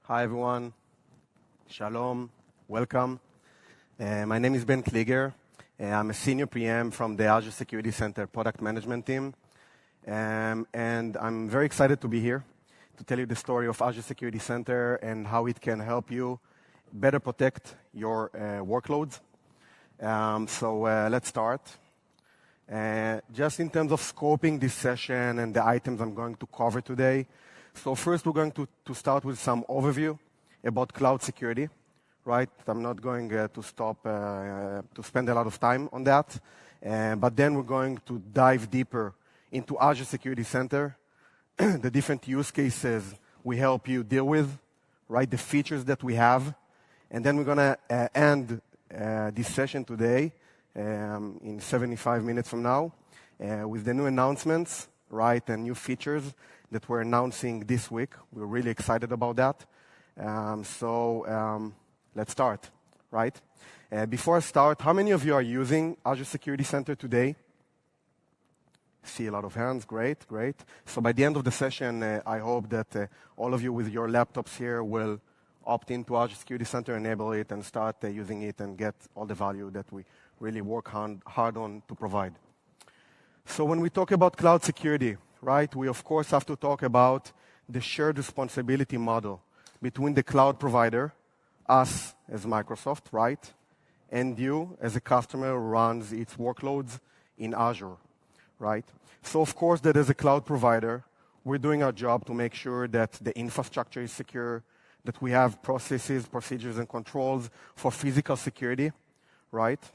Hi, everyone. Shalom. Welcome. My name is Ben Klieger. I'm a senior PM from the Azure Security Center product management team. And I'm very excited to be here to tell you the story of Azure Security Center and how it can help you better protect your workloads. Let's start. Just in terms of scoping this session and the items I'm going to cover today. So first, we're going to start with some overview about cloud security, right? I'm not going to spend a lot of time on that. But then we're going to dive deeper into Azure Security Center, the different use cases we help you deal with, right? The features that we have. And then we're going to end this session today in 75 minutes from now with the new announcements, right, and new features that we're announcing this week. We're really excited about that. Let's start, right? Before I start, how many of you are using Azure Security Center today? See a lot of hands. Great, great. So by the end of the session, I hope that all of you with your laptops here will opt into Azure Security Center, enable it, and start using it and get all the value that we really work hard on to provide. So when we talk about cloud security, right, we of course have to talk about the shared responsibility model between the cloud provider, us as Microsoft, right, and you as a customer who runs its workloads in Azure, right? So of course that as a cloud provider, we're doing our job to make sure that the infrastructure is secure, that we have processes, procedures, and controls for physical security, right?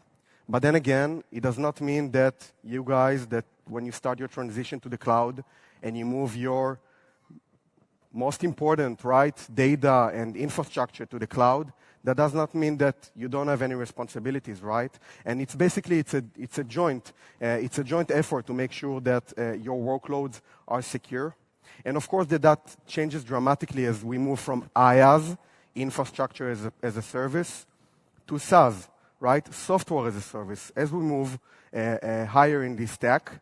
But then again, it does not mean that you guys, that when you start your transition to the cloud and you move your most important, right, data and infrastructure to the cloud, that does not mean that you don't have any responsibilities, right? And it's basically, it's a joint effort to make sure that your workloads are secure. And of course, that changes dramatically as we move from IaaS, infrastructure as a service, to SaaS, right? Software as a service. As we move higher in this stack,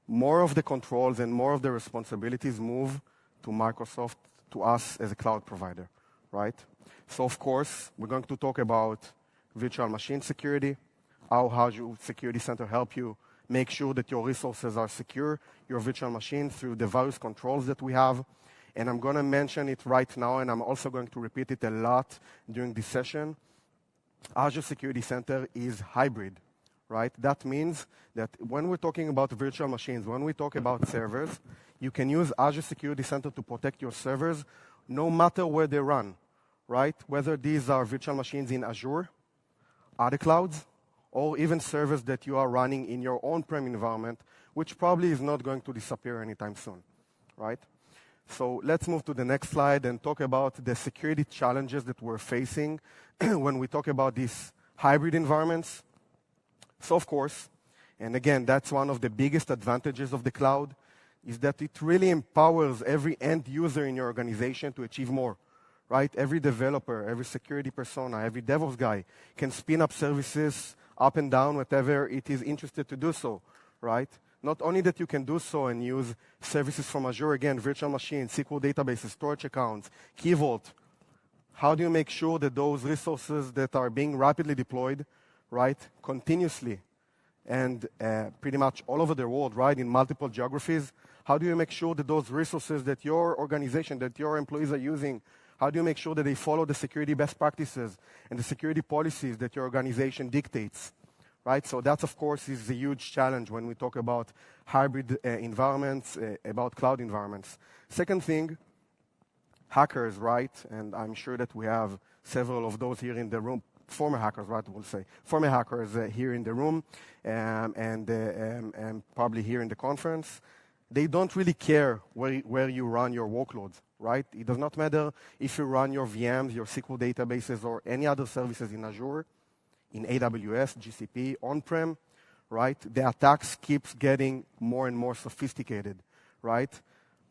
more of the controls and more of the responsibilities move to Microsoft, to us as a cloud provider, right? So of course, we're going to talk about virtual machine security, how Azure Security Center help you make sure that your resources are secure, your virtual machine, through the various controls that we have. And I'm going to mention it right now, and I'm also going to repeat it a lot during this session. Azure Security Center is hybrid, right? That means that when we're talking about virtual machines, when we talk about servers, you can use Azure Security Center to protect your servers no matter where they run, right? Whether these are virtual machines in Azure, other clouds, or even servers that you are running in your on-prem environment, which probably is not going to disappear anytime soon, right? So let's move to the next slide and talk about the security challenges that we're facing when we talk about these hybrid environments. So of course, and again, that's one of the biggest advantages of the cloud, is that it really empowers every end user in your organization to achieve more, right? Every developer, every security persona, every DevOps guy can spin up services up and down, whatever it is interested to do so, right? Not only that you can do so and use services from Azure, again, virtual machines, SQL databases, storage accounts, Key Vault. How do you make sure that those resources that are being rapidly deployed, right, continuously and pretty much all over the world, right, in multiple geographies, how do you make sure that those resources that your organization, that your employees are using, how do you make sure that they follow the security best practices and the security policies that your organization dictates, right? So that, of course, is a huge challenge when we talk about hybrid environments, about cloud environments. Second thing, hackers, right? And I'm sure that we have several of those here in the room. Former hackers, right, we'll say. Former hackers here in the room and probably here in the conference. They don't really care where you run your workloads, right? It does not matter if you run your VMs, your SQL databases, or any other services in Azure, in AWS, GCP, on-prem, right? The attacks keeps getting more and more sophisticated, right?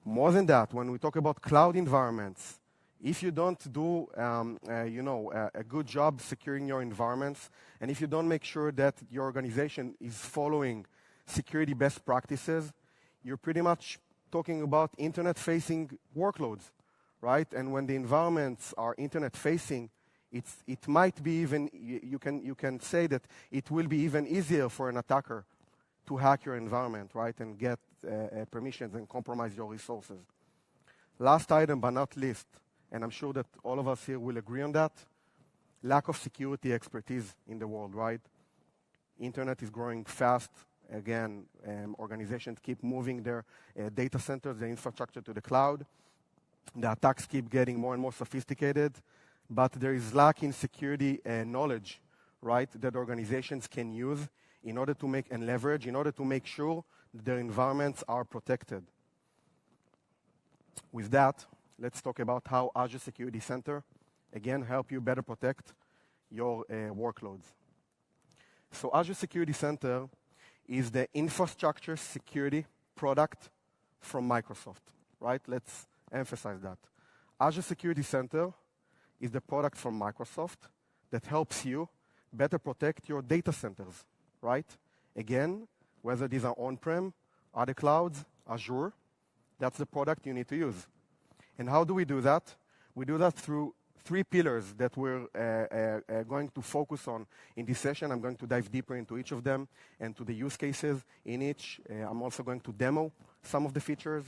More than that, when we talk about cloud environments, if you don't do a good job securing your environments, and if you don't make sure that your organization is following security best practices, you're pretty much talking about internet-facing workloads, right? And when the environments are internet-facing, it might be even, you can say that it will be even easier for an attacker to hack your environment, right, and get permissions and compromise your resources. Last item, but not least, and I'm sure that all of us here will agree on that, lack of security expertise in the world, right? Internet is growing fast. Again, organizations keep moving their data centers, their infrastructure to the cloud. The attacks keep getting more and more sophisticated, but there is lack in security knowledge, right, that organizations can use in order to make and leverage, in order to make sure that their environments are protected. With that, let's talk about how Azure Security Center, again, help you better protect your workloads. So Azure Security Center is the infrastructure security product from Microsoft, right? Let's emphasize that. Azure Security Center is the product from Microsoft that helps you better protect your data centers, right? Again, whether these are on-prem, other clouds, Azure, that's the product you need to use. And how do we do that? We do that through 3 pillars that we're going to focus on in this session. I'm going to dive deeper into each of them and to the use cases in each. I'm also going to demo some of the features.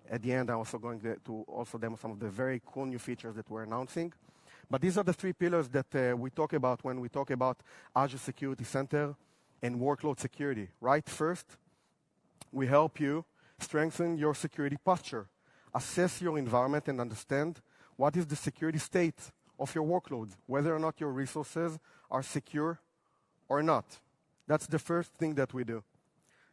At the end, I'm also going to also demo some of the very cool new features that we're announcing. But these are the 3 pillars that we talk about when we talk about Azure Security Center and workload security, right? First, we help you strengthen your security posture, assess your environment, and understand what is the security state of your workloads, whether or not your resources are secure or not. That's the first thing that we do.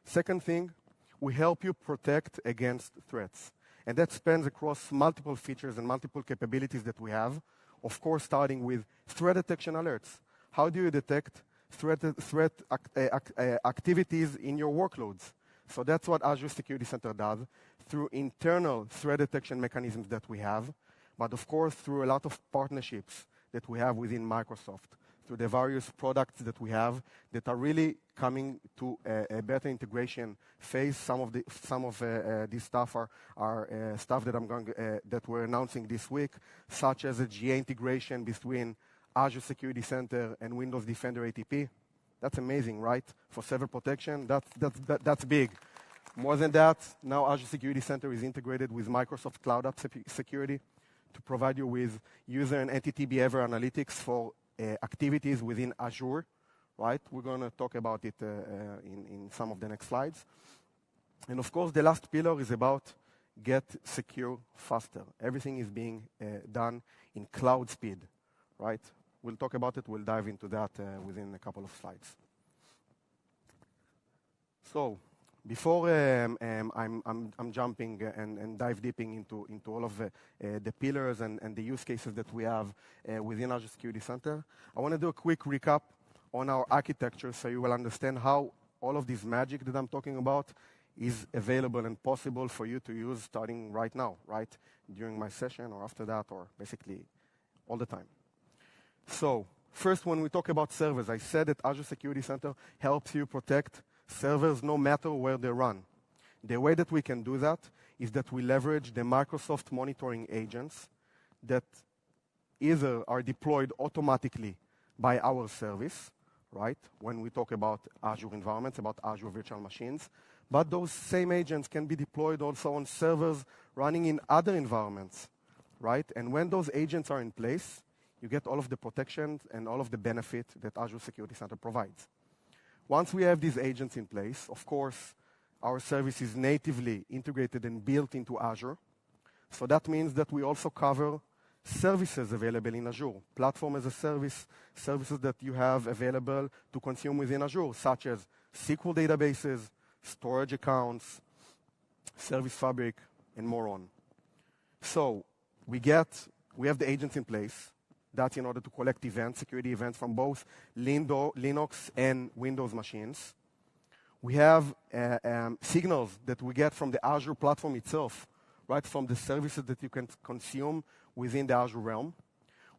Second thing, we help you protect against threats. And that spans across multiple features and multiple capabilities that we have. Of course, starting with threat detection alerts. How do you detect threat activities in your workloads? So that's what Azure Security Center does through internal threat detection mechanisms that we have, but of course through a lot of partnerships that we have within Microsoft, through the various products that we have that are really coming to a better integration phase. Some of these stuff are stuff that that we're announcing this week, such as a GA integration between Azure Security Center and Windows Defender ATP. That's amazing, right? For server protection, that's big. More than that, now Azure Security Center is integrated with Microsoft Cloud App Security to provide you with user and entity behavior analytics for activities within Azure, right? We're going to talk about it in some of the next slides. And of course, the last pillar is about get secure faster. Everything is being done in cloud speed, right? We'll talk about it. We'll dive into that within a couple of slides. So before I'm jumping and dive deeping into all of the pillars and the use cases that we have within Azure Security Center, I want to do a quick recap on our architecture so you will understand how all of this magic that I'm talking about is available and possible for you to use starting right now, right? During my session or after that, or basically all the time. So first, when we talk about servers, I said that Azure Security Center helps you protect servers no matter where they run. The way that we can do that is that we leverage the Microsoft monitoring agents that either are deployed automatically by our service, right? When we talk about Azure environments, about Azure virtual machines, but those same agents can be deployed also on servers running in other environments, right? And when those agents are in place, you get all of the protections and all of the benefit that Azure Security Center provides. Once we have these agents in place, of course, our service is natively integrated and built into Azure. So that means that we also cover services available in Azure, platform as a service, services that you have available to consume within Azure, such as SQL databases, storage accounts, Service Fabric, and more on. So we have the agents in place. That's in order to collect events, security events from both Linux and Windows machines. We have signals that we get from the Azure platform itself, right, from the services that you can consume within the Azure realm.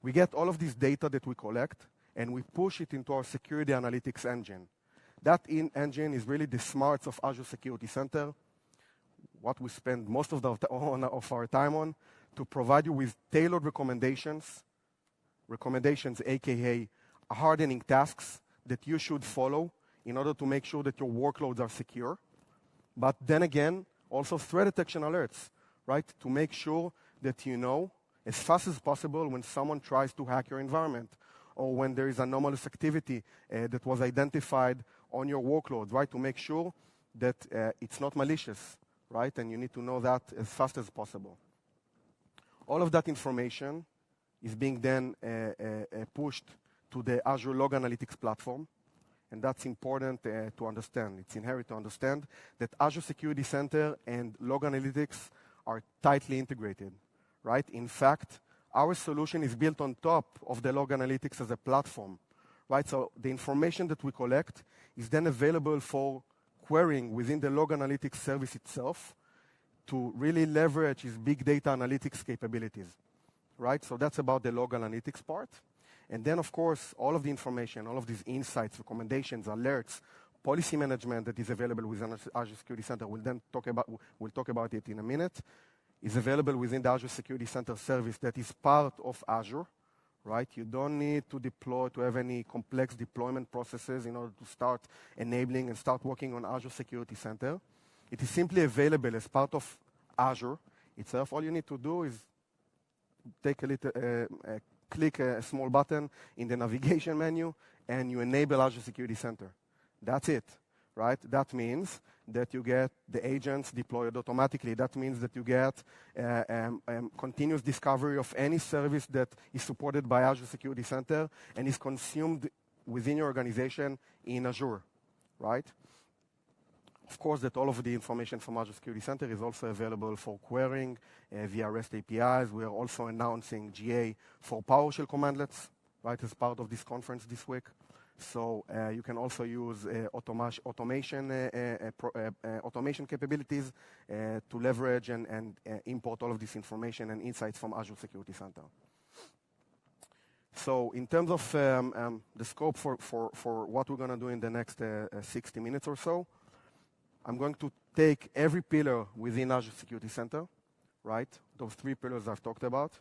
We get all of this data that we collect, and we push it into our security analytics engine. That engine is really the smarts of Azure Security Center, what we spend most of our time on. to provide you with tailored recommendations, aka hardening tasks that you should follow in order to make sure that your workloads are secure. But then again, also threat detection alerts, right? To make sure that you know as fast as possible when someone tries to hack your environment or when there is anomalous activity that was identified on your workload, right? To make sure that it's not malicious, right? And you need to know that as fast as possible. All of that information is being then pushed to the Azure Log Analytics platform. And that's important to understand. It's inherent to understand that Azure Security Center and Log Analytics are tightly integrated, right? In fact, our solution is built on top of the Log Analytics as a platform, right? So the information that we collect is then available for querying within the Log Analytics service itself to really leverage its big data analytics capabilities, right? So that's about the Log Analytics part. And then, of course, all of the information, all of these insights, recommendations, alerts, policy management that is available within Azure Security Center, we'll talk about it in a minute, is available within the Azure Security Center service that is part of Azure, right? You don't need to have any complex deployment processes in order to start enabling and start working on Azure Security Center. It is simply available as part of Azure itself. All you need to do is click a small button in the navigation menu, and you enable Azure Security Center. That's it, right? That means that you get the agents deployed automatically. That means that you get continuous discovery of any service that is supported by Azure Security Center and is consumed within your organization in Azure, right? Of course, that all of the information from Azure Security Center is also available for querying via REST APIs. We are also announcing GA for PowerShell commandlets, right, as part of this conference this week. So you can also use automation capabilities to leverage and import all of this information and insights from Azure Security Center. So in terms of the scope for what we're going to do in the next 60 minutes or so, I'm going to take every pillar within Azure Security Center, right? Those 3 pillars I've talked about.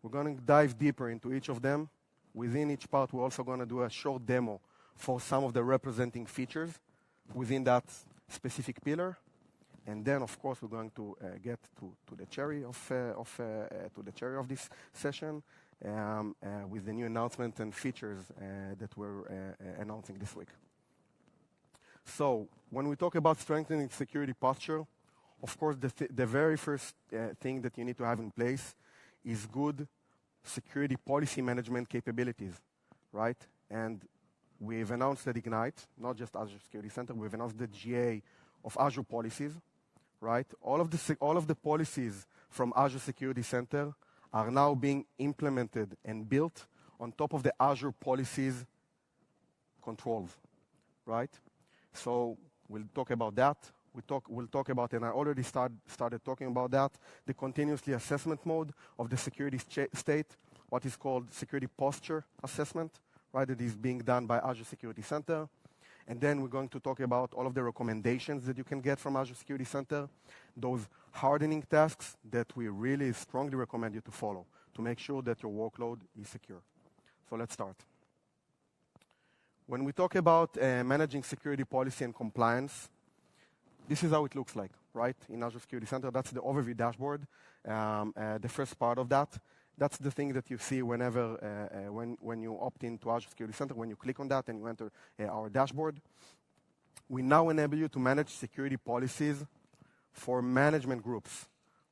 We're going to dive deeper into each of them. Within each part, we're also going to do a short demo for some of the representing features within that specific pillar. And then, of course, we're going to get to the cherry of this session with the new announcement and features that we're announcing this week. So when we talk about strengthening security posture, of course, the very first thing that you need to have in place is good security policy management capabilities, right? And we've announced at Ignite, not just Azure Security Center, we've announced the GA of Azure policies, right? All of the policies from Azure Security Center are now being implemented and built on top of the Azure policies controls, right? So we'll talk about that. We'll talk about, and I already started talking about that, the continuously assessment mode of the security state, what is called security posture assessment, right? It is being done by Azure Security Center. And then we're going to talk about all of the recommendations that you can get from Azure Security Center, those hardening tasks that we really strongly recommend you to follow to make sure that your workload is secure. So let's start. When we talk about managing security policy and compliance, this is how it looks like, right? In Azure Security Center, that's the overview dashboard. The first part of that, that's the thing that you see whenever, when you opt into Azure Security Center, when you click on that and you enter our dashboard. We now enable you to manage security policies for management groups,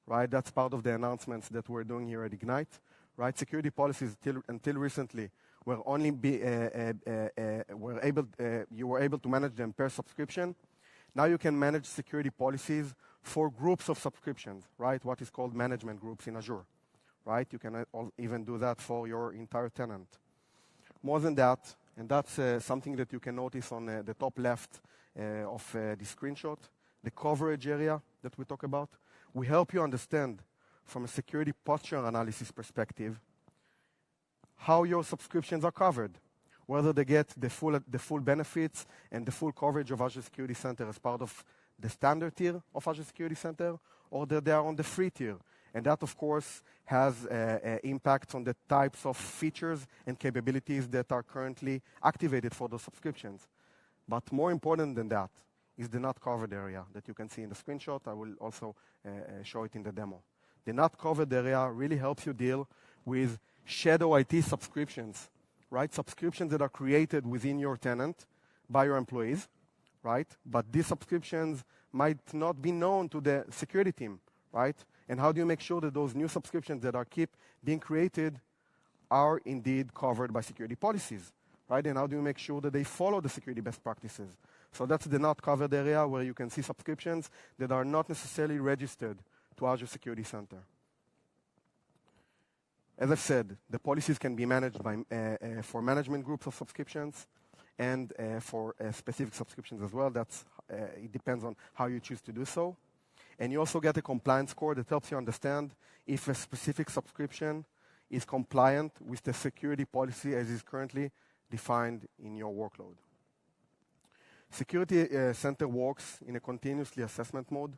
right? That's part of the announcements that we're doing here at Ignite, right? Security policies until recently were only you were able to manage them per subscription. Now you can manage security policies for groups of subscriptions, right? What is called management groups in Azure, right? You can even do that for your entire tenant. More than that, and that's something that you can notice on the top left of the screenshot, the coverage area that we talk about. We help you understand from a security posture analysis perspective how your subscriptions are covered, whether they get the full benefits and the full coverage of Azure Security Center as part of the standard tier of Azure Security Center, or that they are on the free tier And that, of course, has impact on the types of features and capabilities that are currently activated for those subscriptions. But more important than that is the not covered area that you can see in the screenshot. I will also show it in the demo. The not covered area really helps you deal with shadow IT subscriptions, right? Subscriptions that are created within your tenant by your employees, right? But these subscriptions might not be known to the security team, right? And how do you make sure that those new subscriptions that are keep being created are indeed covered by security policies, right? And how do you make sure that they follow the security best practices? So that's the not covered area where you can see subscriptions that are not necessarily registered to Azure Security Center. As I've said, the policies can be managed by, for management groups of subscriptions and for specific subscriptions as well. That's, it depends on how you choose to do so. And you also get a compliance score that helps you understand if a specific subscription is compliant with the security policy as is currently defined in your workload. Security Center works in a continuously assessment mode.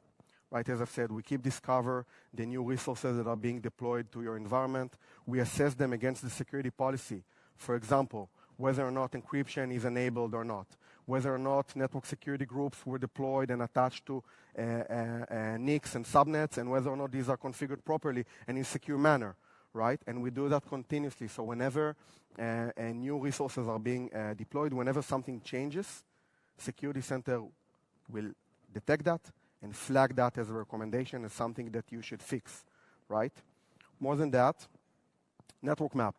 Right, as I've said, we keep discover the new resources that are being deployed to your environment. We assess them against the security policy. For example, whether or not encryption is enabled or not, whether or not network security groups were deployed and attached to NICs and subnets, and whether or not these are configured properly and in a secure manner, right? And we do that continuously. So whenever new resources are being deployed, whenever something changes, Security Center will detect that and flag that as a recommendation as something that you should fix, right? More than that, network map.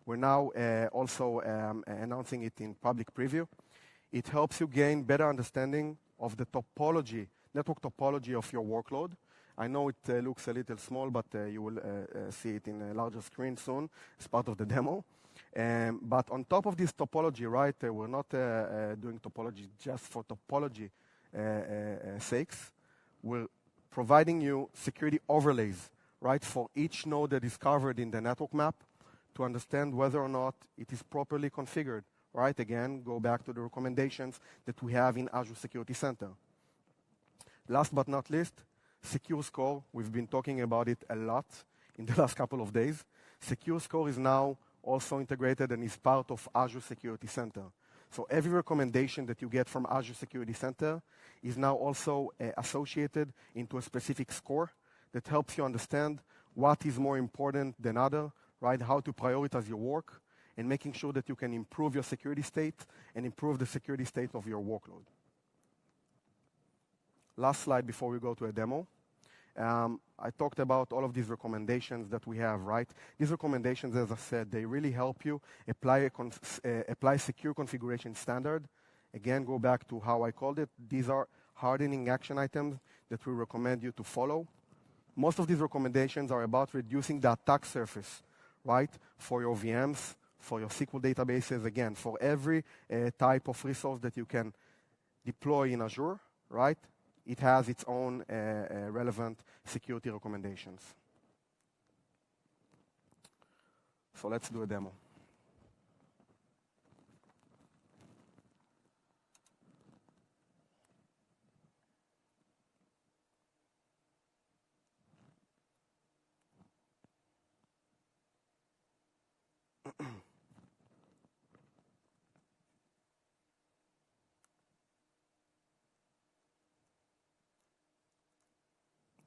We're now also announcing it in public preview. It helps you gain better understanding of the topology, network topology of your workload. I know it looks a little small, but you will see it in a larger screen soon as part of the demo. But on top of this topology, right, we're not doing topology just for topology sakes. We're providing you security overlays, right, for each node that is covered in the network map to understand whether or not it is properly configured, right? Again, go back to the recommendations that we have in Azure Security Center. Last but not least, Secure Score. We've been talking about it a lot in the last couple of days. Secure Score is now also integrated and is part of Azure Security Center. So every recommendation that you get from Azure Security Center is now also associated into a specific score that helps you understand what is more important than other, right? How to prioritize your work and making sure that you can improve your security state and improve the security state of your workload. Last slide before we go to a demo. I talked about all of these recommendations that we have, right? These recommendations, as I said, they really help you apply secure configuration standard. Again, go back to how I called it. These are hardening action items that we recommend you to follow. Most of these recommendations are about reducing the attack surface, right? For your VMs, for your SQL databases, again, for every type of resource that you can deploy in Azure, right? It has its own relevant security recommendations. So let's do a demo.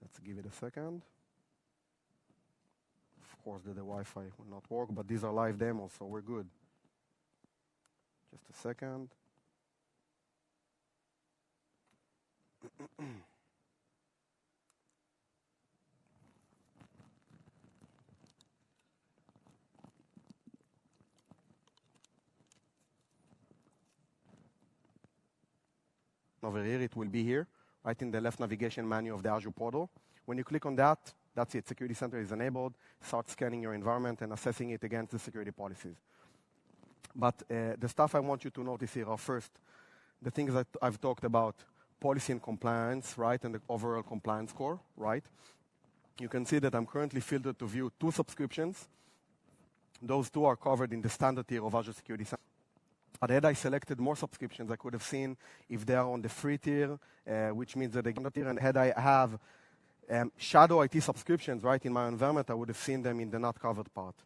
Let's give it a second. Of course, the Wi-Fi will not work, but these are live demos, so we're good. Just a second. Over here, it will be here, right in the left navigation menu of the Azure portal. When you click on that, that's it. Security Center is enabled. Start scanning your environment and assessing it against the security policies. But the stuff I want you to notice here are first, the things that I've talked about, policy and compliance, right, and the overall compliance score, right? You can see that I'm currently filtered to view 2 subscriptions. Those 2 are covered in the standard tier of Azure Security Center. But had I selected more subscriptions, I could have seen if they are on the free tier, which means that they get tier, and had I have Shadow IT subscriptions, right, in my environment, I would have seen them in the not covered part.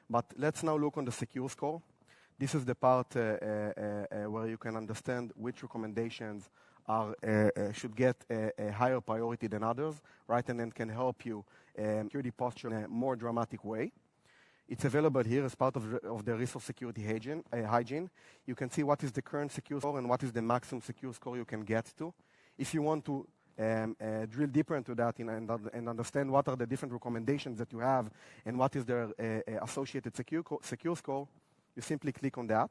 But let's now look on the secure score. This is the part where you can understand which recommendations should get a higher priority than others, right, and then can help you security posture in a more dramatic way. It's available here as part of the resource security hygiene. You can see what is the current secure score and what is the maximum secure score you can get to. If you want to drill deeper into that and understand what are the different recommendations that you have and what is their associated secure score, you simply click on that.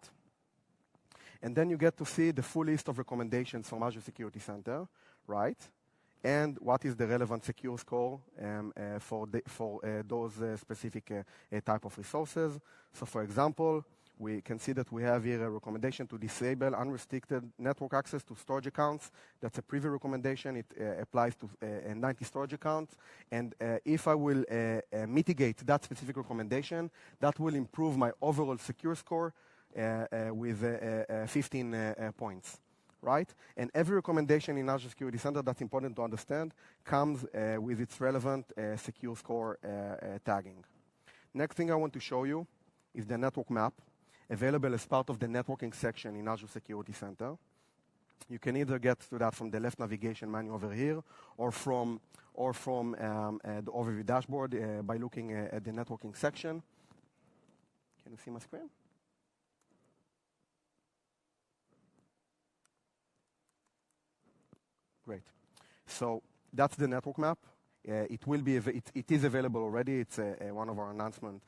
And then you get to see the full list of recommendations from Azure Security Center, right? And what is the relevant secure score for those specific type of resources. So for example, we can see that we have here a recommendation to disable unrestricted network access to storage accounts. That's a preview recommendation. It applies to 90 storage accounts. And if I will mitigate that specific recommendation, that will improve my overall secure score with 15 points, right? And every recommendation in Azure Security Center, that's important to understand, comes with its relevant secure score tagging. Next thing I want to show you is the network map, available as part of the networking section in Azure Security Center. You can either get to that from the left navigation menu over here, or from the overview dashboard by looking at the networking section. Can you see my screen? Great. So that's the network map. It is available already. It's one of our announcements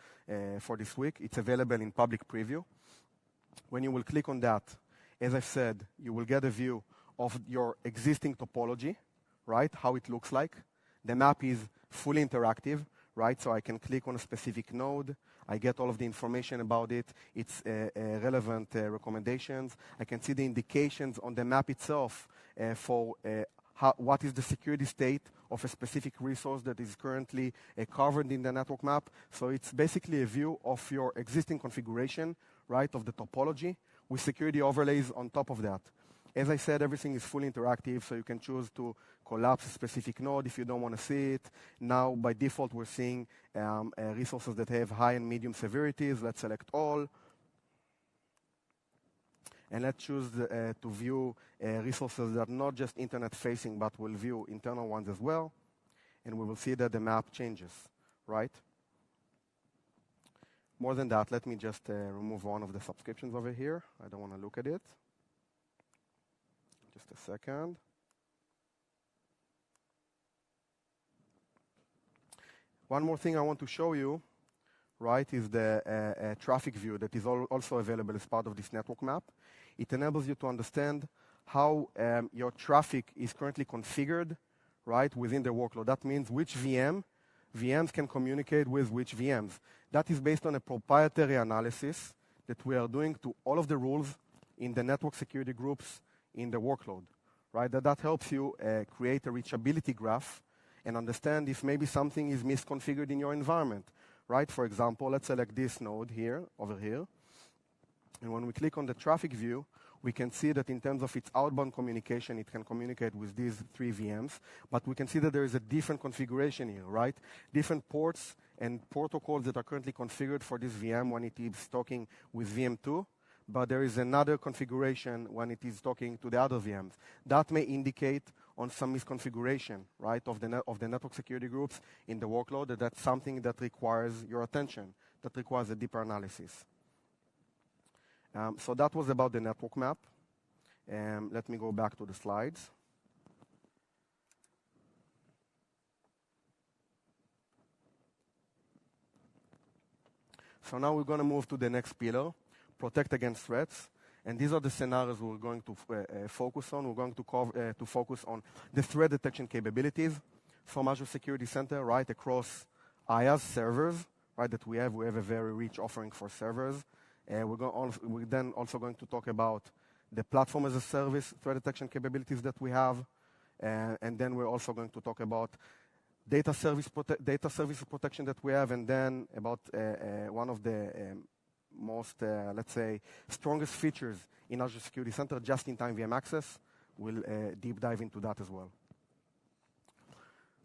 for this week. It's available in public preview. When you will click on that, as I said, you will get a view of your existing topology, right? How it looks like. The map is fully interactive, right? So I can click on a specific node. I get all of the information about it. It's relevant recommendations. I can see the indications on the map itself for what is the security state of a specific resource that is currently covered in the network map. So it's basically a view of your existing configuration, right, of the topology with security overlays on top of that. As I said, everything is fully interactive, so you can choose to collapse a specific node if you don't want to see it. Now, by default, we're seeing resources that have high and medium severities. Let's select all. And let's choose to view resources that are not just internet-facing, but will view internal ones as well. And we will see that the map changes, right? More than that, let me just remove one of the subscriptions over here. I don't want to look at it. Just a second. One more thing I want to show you, right, is the traffic view that is also available as part of this network map. It enables you to understand how your traffic is currently configured, right, within the workload. That means which VMs can communicate with which VMs. That is based on a proprietary analysis that we are doing to all of the rules in the network security groups in the workload, right? That helps you create a reachability graph and understand if maybe something is misconfigured in your environment, right? For example, let's select this node here, over here. And when we click on the traffic view, we can see that in terms of its outbound communication, it can communicate with these 3 VMs. But we can see that there is a different configuration here, right? Different ports and protocols that are currently configured for this VM when it is talking with VM2. But there is another configuration when it is talking to the other VMs. That may indicate on some misconfiguration, right, of the network security groups in the workload. That's something that requires your attention, that requires a deeper analysis. So that was about the network map. Let me go back to the slides. So now we're going to move to the next pillar, protect against threats. And these are the scenarios we're going to focus on. We're going to focus on the threat detection capabilities from Azure Security Center, right, across IaaS servers, right, that we have. We have a very rich offering for servers. We're then also going to talk about the platform as a service threat detection capabilities that we have. And then we're also going to talk about data service protection that we have, and then about one of the most, let's say, strongest features in Azure Security Center, just-in-time VM access. We'll deep dive into that as well.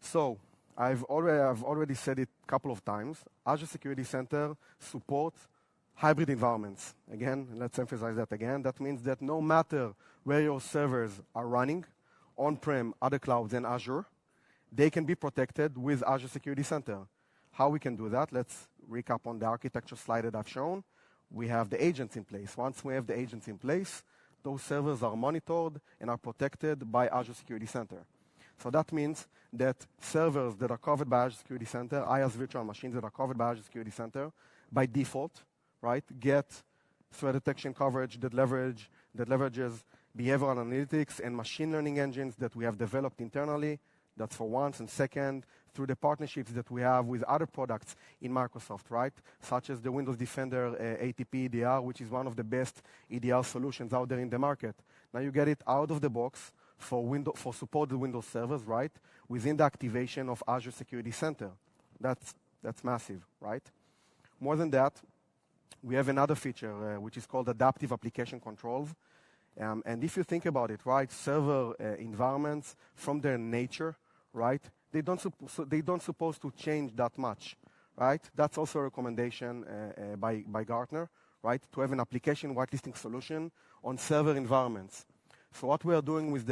So I've already said it a couple of times. Azure Security Center supports hybrid environments. Again, let's emphasize that again. That means that no matter where your servers are running, on-prem, other clouds, and Azure, they can be protected with Azure Security Center. How we can do that? Let's recap on the architecture slide that I've shown. We have the agents in place. Once we have the agents in place, those servers are monitored and are protected by Azure Security Center. So that means that servers that are covered by Azure Security Center, IaaS virtual machines that are covered by Azure Security Center, by default, right, get threat detection coverage that leverages behavioral analytics and machine learning engines that we have developed internally. That's for once. And second, through the partnerships that we have with other products in Microsoft, right? Such as the Windows Defender ATP EDR, which is one of the best EDR solutions out there in the market. Now you get it out of the box for supported Windows servers, right? Within the activation of Azure Security Center. That's massive, right? More than that, we have another feature which is called adaptive application controls. And if you think about it, right, server environments from their nature, right, they don't supposed to change that much, right? That's also a recommendation by Gartner, right, to have an application whitelisting solution on server environments. So what we are doing with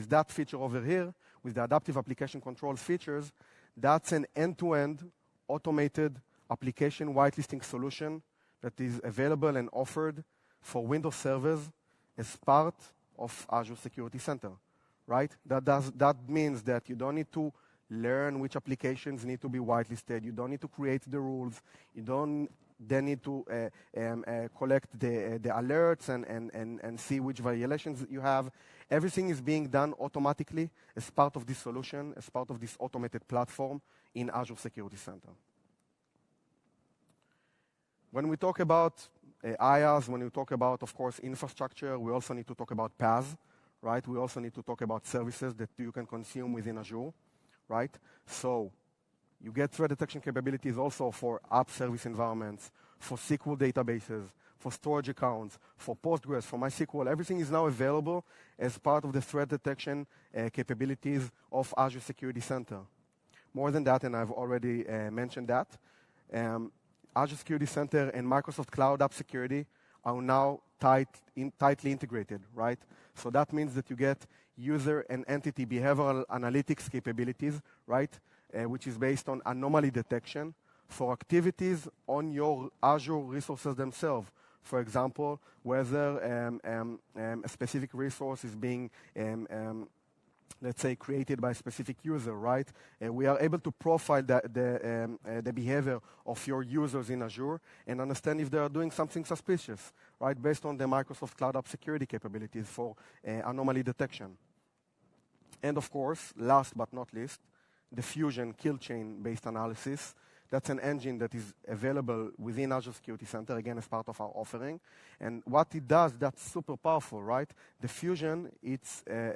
that feature over here, with the adaptive application controls features, that's an end-to-end automated application whitelisting solution that is available and offered for Windows servers as part of Azure Security Center, right? That means that you don't need to learn which applications need to be whitelisted. You don't need to create the rules. You don't then need to collect the alerts and see which violations you have. Everything is being done automatically as part of this solution, as part of this automated platform in Azure Security Center. When we talk about IaaS, when we talk about, of course, infrastructure, we also need to talk about PaaS, right? We also need to talk about services that you can consume within Azure, right? So you get threat detection capabilities also for app service environments, for SQL databases, for storage accounts, for Postgres, for MySQL. Everything is now available as part of the threat detection capabilities of Azure Security Center. More than that, and I've already mentioned that, Azure Security Center and Microsoft Cloud App Security are now tightly integrated, right? So that means that you get user and entity behavioral analytics capabilities, right? Which is based on anomaly detection for activities on your Azure resources themselves. For example, whether a specific resource is being let's say, created by a specific user, right? We are able to profile the behavior of your users in Azure and understand if they are doing something suspicious, right? Based on the Microsoft Cloud App Security capabilities for anomaly detection. And of course, last but not least, the Fusion kill chain-based analysis. That's an engine that is available within Azure Security Center, again, as part of our offering. And what it does, that's super powerful, right? The Fusion,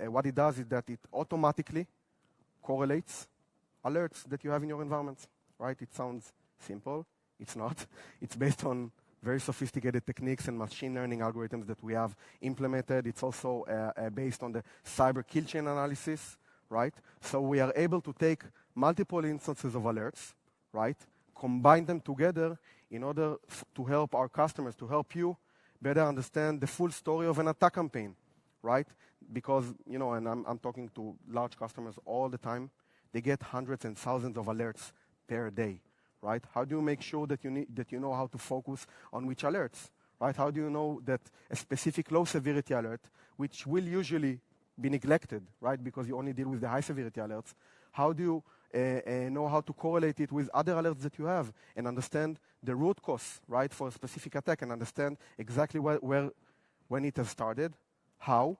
what it does is that it automatically correlates alerts that you have in your environment, right? It sounds simple. It's not. It's based on very sophisticated techniques and machine learning algorithms that we have implemented. It's also based on the cyber kill chain analysis, right? So we are able to take multiple instances of alerts, right? Combine them together in order to help our customers, to help you better understand the full story of an attack campaign, right? Because, you know, and I'm talking to large customers all the time, they get hundreds and thousands of alerts per day, right? How do you make sure that you know how to focus on which alerts, right? How do you know that a specific low severity alert, which will usually be neglected, right? Because you only deal with the high severity alerts. How do you know how to correlate it with other alerts that you have and understand the root cause, right, for a specific attack and understand exactly when it has started, how,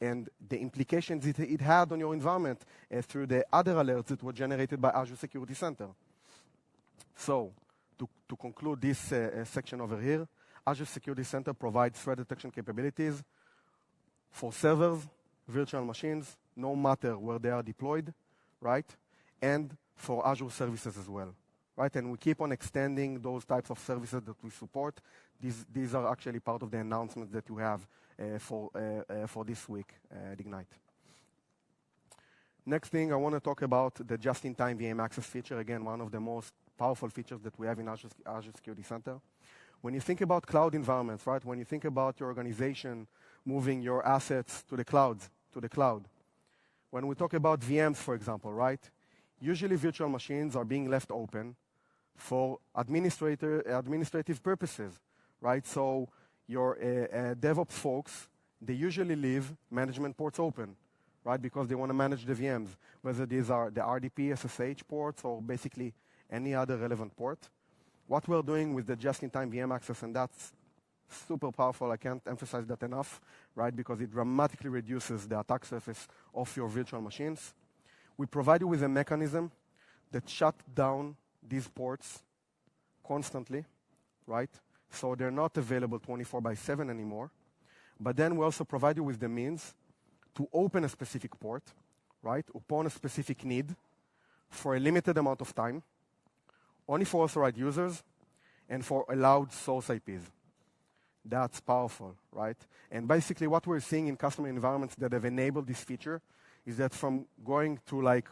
and the implications it had on your environment through the other alerts that were generated by Azure Security Center. So, to conclude this section over here, Azure Security Center provides threat detection capabilities for servers, virtual machines, no matter where they are deployed, right? And for Azure services as well, right? And we keep on extending those types of services that we support. These are actually part of the announcements that you have for this week at Ignite. Next thing, I want to talk about the just-in-time VM access feature. Again, one of the most powerful features that we have in Azure Security Center. When you think about cloud environments, right? When you think about your organization moving your assets to the cloud, when we talk about VMs, for example, right? Usually virtual machines are being left open for administrative purposes, right? So your DevOps folks, they usually leave management ports open, right? Because they want to manage the VMs, whether these are the RDP, SSH ports, or basically any other relevant port. What we're doing with the just-in-time VM access, and that's super powerful, I can't emphasize that enough, right? Because it dramatically reduces the attack surface of your virtual machines. We provide you with a mechanism that shut down these ports constantly, right? So they're not available 24/7 anymore. But then we also provide you with the means to open a specific port, right, upon a specific need for a limited amount of time, only for authorized users and for allowed source IPs. That's powerful, right? And basically what we're seeing in customer environments that have enabled this feature is that from going to like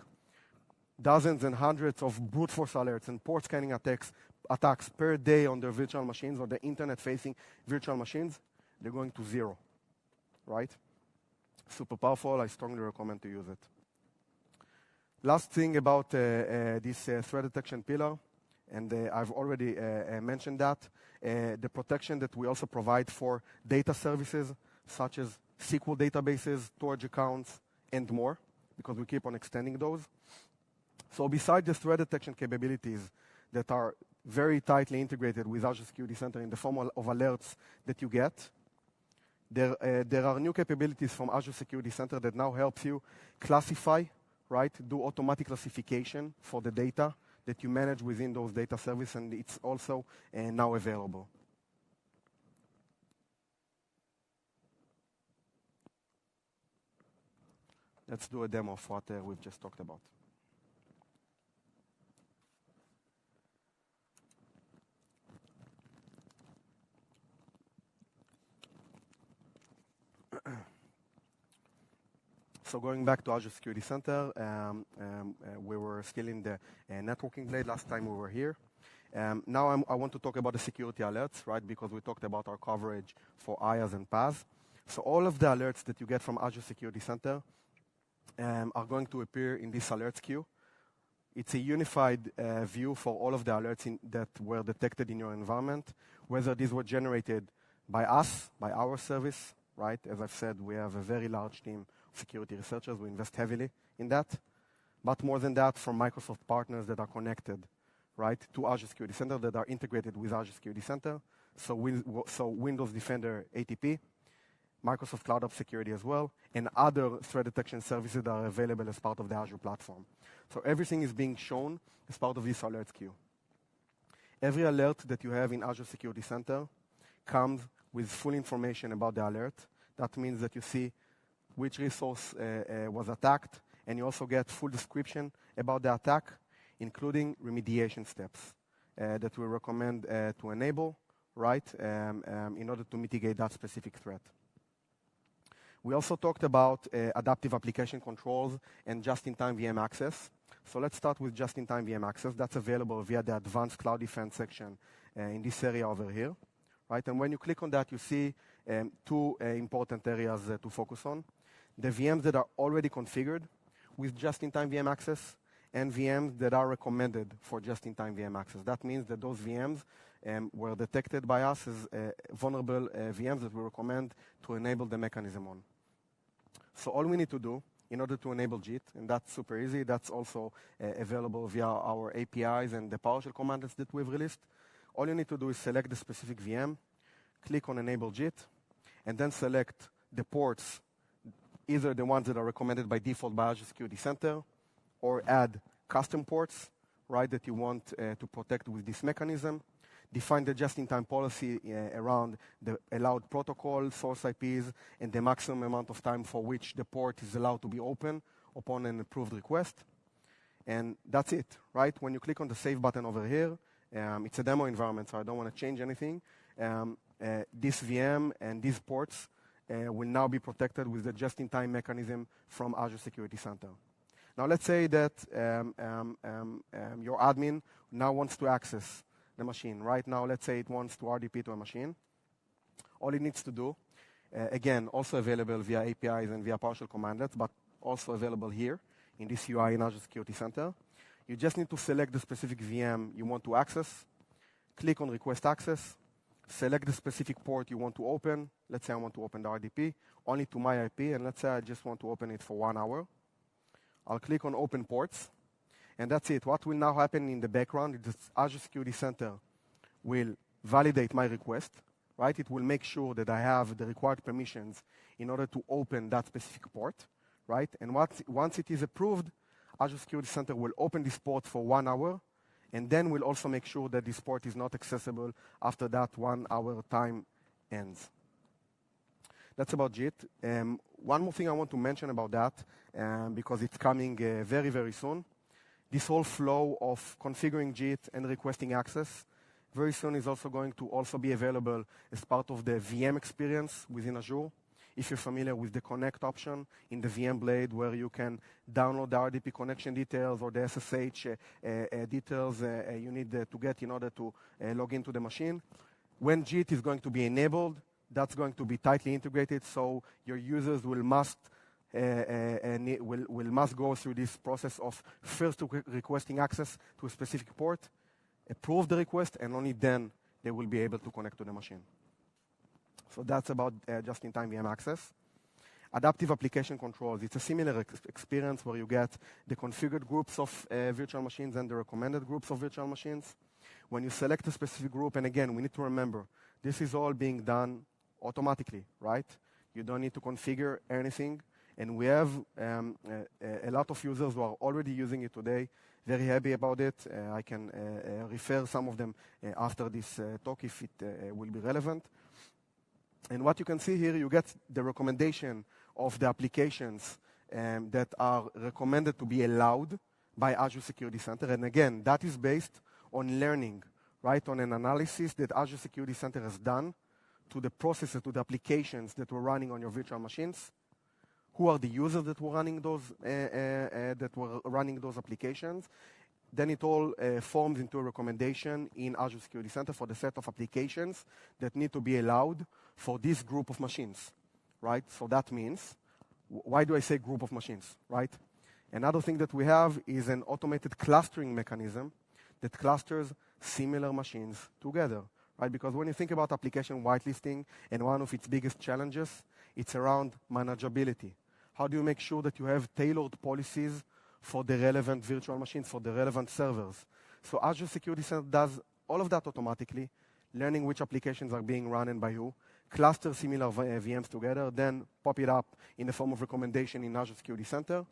dozens and hundreds of brute force alerts and port scanning attacks per day on their virtual machines or the internet-facing virtual machines, they're going to 0, right? Super powerful. I strongly recommend to use it. Last thing about this threat detection pillar, and I've already mentioned that, the protection that we also provide for data services, such as SQL databases, storage accounts, and more, because we keep on extending those. So besides the threat detection capabilities that are very tightly integrated with Azure Security Center in the form of alerts that you get, there are new capabilities from Azure Security Center that now helps you classify, right, do automatic classification for the data that you manage within those data services, and it's also now available. Let's do a demo of what we've just talked about. So going back to Azure Security Center, we were still in the networking blade last time we were here. Now I want to talk about the security alerts, right? Because we talked about our coverage for IaaS and PaaS. So all of the alerts that you get from Azure Security Center are going to appear in this alerts queue. It's a unified view for all of the alerts that were detected in your environment, whether these were generated by us, by our service, right? As I've said, we have a very large team of security researchers. We invest heavily in that. But more than that, from Microsoft partners that are connected, right, to Azure Security Center, that are integrated with Azure Security Center. So Windows Defender ATP, Microsoft Cloud App Security as well, and other threat detection services that are available as part of the Azure platform. So everything is being shown as part of this alerts queue. Every alert that you have in Azure Security Center comes with full information about the alert. That means that you see which resource was attacked, and you also get full description about the attack, including remediation steps that we recommend to enable, right, in order to mitigate that specific threat. We also talked about adaptive application controls and just-in-time VM access. So let's start with just-in-time VM access. That's available via the Advanced Cloud Defense section in this area over here, right? And when you click on that, you see two important areas to focus on. The VMs that are already configured with just-in-time VM access and VMs that are recommended for just-in-time VM access. That means that those VMs were detected by us as vulnerable VMs that we recommend to enable the mechanism on. So all we need to do in order to enable JIT, and that's super easy, that's also available via our APIs and the PowerShell commands that we've released. All you need to do is select the specific VM, click on Enable JIT, and then select the ports, either the ones that are recommended by default by Azure Security Center, or add custom ports, right, that you want to protect with this mechanism. Define the just-in-time policy around the allowed protocol, source IPs, and the maximum amount of time for which the port is allowed to be open upon an approved request. And that's it, right? When you click on the Save button over here, it's a demo environment, so I don't want to change anything. This VM and these ports will now be protected with the just-in-time mechanism from Azure Security Center. Now let's say that your admin now wants to access the machine. Right now, let's say it wants to RDP to a machine. All it needs to do, again, also available via APIs and via PowerShell commandlets, but also available here in this UI in Azure Security Center. You just need to select the specific VM you want to access, click on Request Access, select the specific port you want to open. Let's say I want to open the RDP only to my IP, and let's say I just want to open it for 1 hour. I'll click on Open Ports, and that's it. What will now happen in the background is Azure Security Center will validate my request, right? It will make sure that I have the required permissions in order to open that specific port, right? And once it is approved, Azure Security Center will open this port for 1 hour, and then we'll also make sure that this port is not accessible after that 1 hour time ends. That's about JIT. One more thing I want to mention about that, because it's coming very, very soon. This whole flow of configuring JIT and requesting access very soon is also going to also be available as part of the VM experience within Azure. If you're familiar with the connect option in the VM Blade, where you can download the RDP connection details or the SSH details you need to get in order to log into the machine. When JIT is going to be enabled, that's going to be tightly integrated, so your users will must go through this process of first requesting access to a specific port, approve the request, and only then they will be able to connect to the machine. So that's about just-in-time VM access. Adaptive application controls. It's a similar experience where you get the configured groups of virtual machines and the recommended groups of virtual machines. When you select a specific group, and again, we need to remember, this is all being done automatically, right? You don't need to configure anything. And we have a lot of users who are already using it today, very happy about it. I can refer some of them after this talk if it will be relevant. And what you can see here, you get the recommendation of the applications that are recommended to be allowed by Azure Security Center. And again, that is based on learning, right? On an analysis that Azure Security Center has done to the processes, to the applications that were running on your virtual machines. Who are the users that were running those applications? Then it all forms into a recommendation in Azure Security Center for the set of applications that need to be allowed for this group of machines, right? So that means, why do I say group of machines, right? Another thing that we have is an automated clustering mechanism that clusters similar machines together, right? Because when you think about application whitelisting, and one of its biggest challenges, it's around manageability. How do you make sure that you have tailored policies for the relevant virtual machines, for the relevant servers? So Azure Security Center does all of that automatically, learning which applications are being run and by who, cluster similar VMs together, then pop it up in the form of recommendation in Azure Security Center.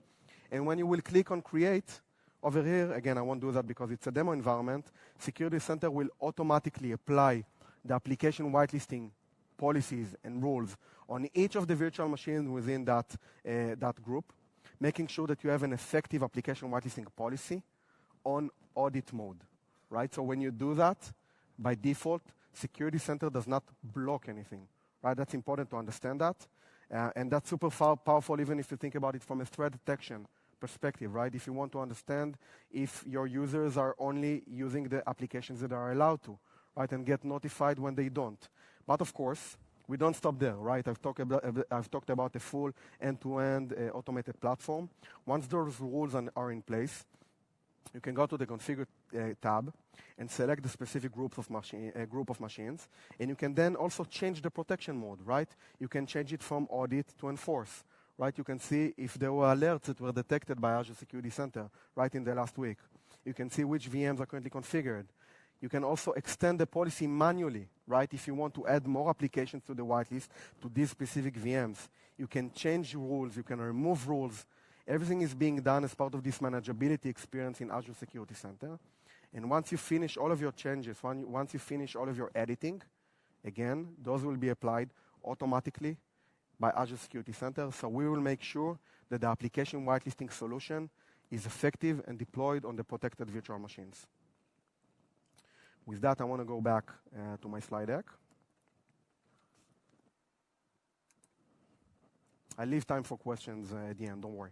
And when you will click on Create, over here, again, I won't do that because it's a demo environment, Security Center will automatically apply the application whitelisting policies and rules on each of the virtual machines within that group, making sure that you have an effective application whitelisting policy on audit mode, right? So when you do that, by default, Security Center does not block anything, right? That's important to understand that. And that's super powerful even if you think about it from a threat detection perspective, right? If you want to understand if your users are only using the applications that are allowed to, right? And get notified when they don't. But of course, we don't stop there, right? I've talked about a full end-to-end automated platform. Once those rules are in place, you can go to the Configure tab and select the specific group of machines. And you can then also change the protection mode, right? You can change it from audit to enforce, right? You can see if there were alerts that were detected by Azure Security Center, right, in the last week. You can see which VMs are currently configured. You can also extend the policy manually, right? If you want to add more applications to the whitelist, to these specific VMs. You can change rules, you can remove rules. Everything is being done as part of this manageability experience in Azure Security Center. And once you finish all of your changes, once you finish all of your editing, again, those will be applied automatically by Azure Security Center. So we will make sure that the application whitelisting solution is effective and deployed on the protected virtual machines. With that, I want to go back to my slide deck. I leave time for questions at the end, don't worry.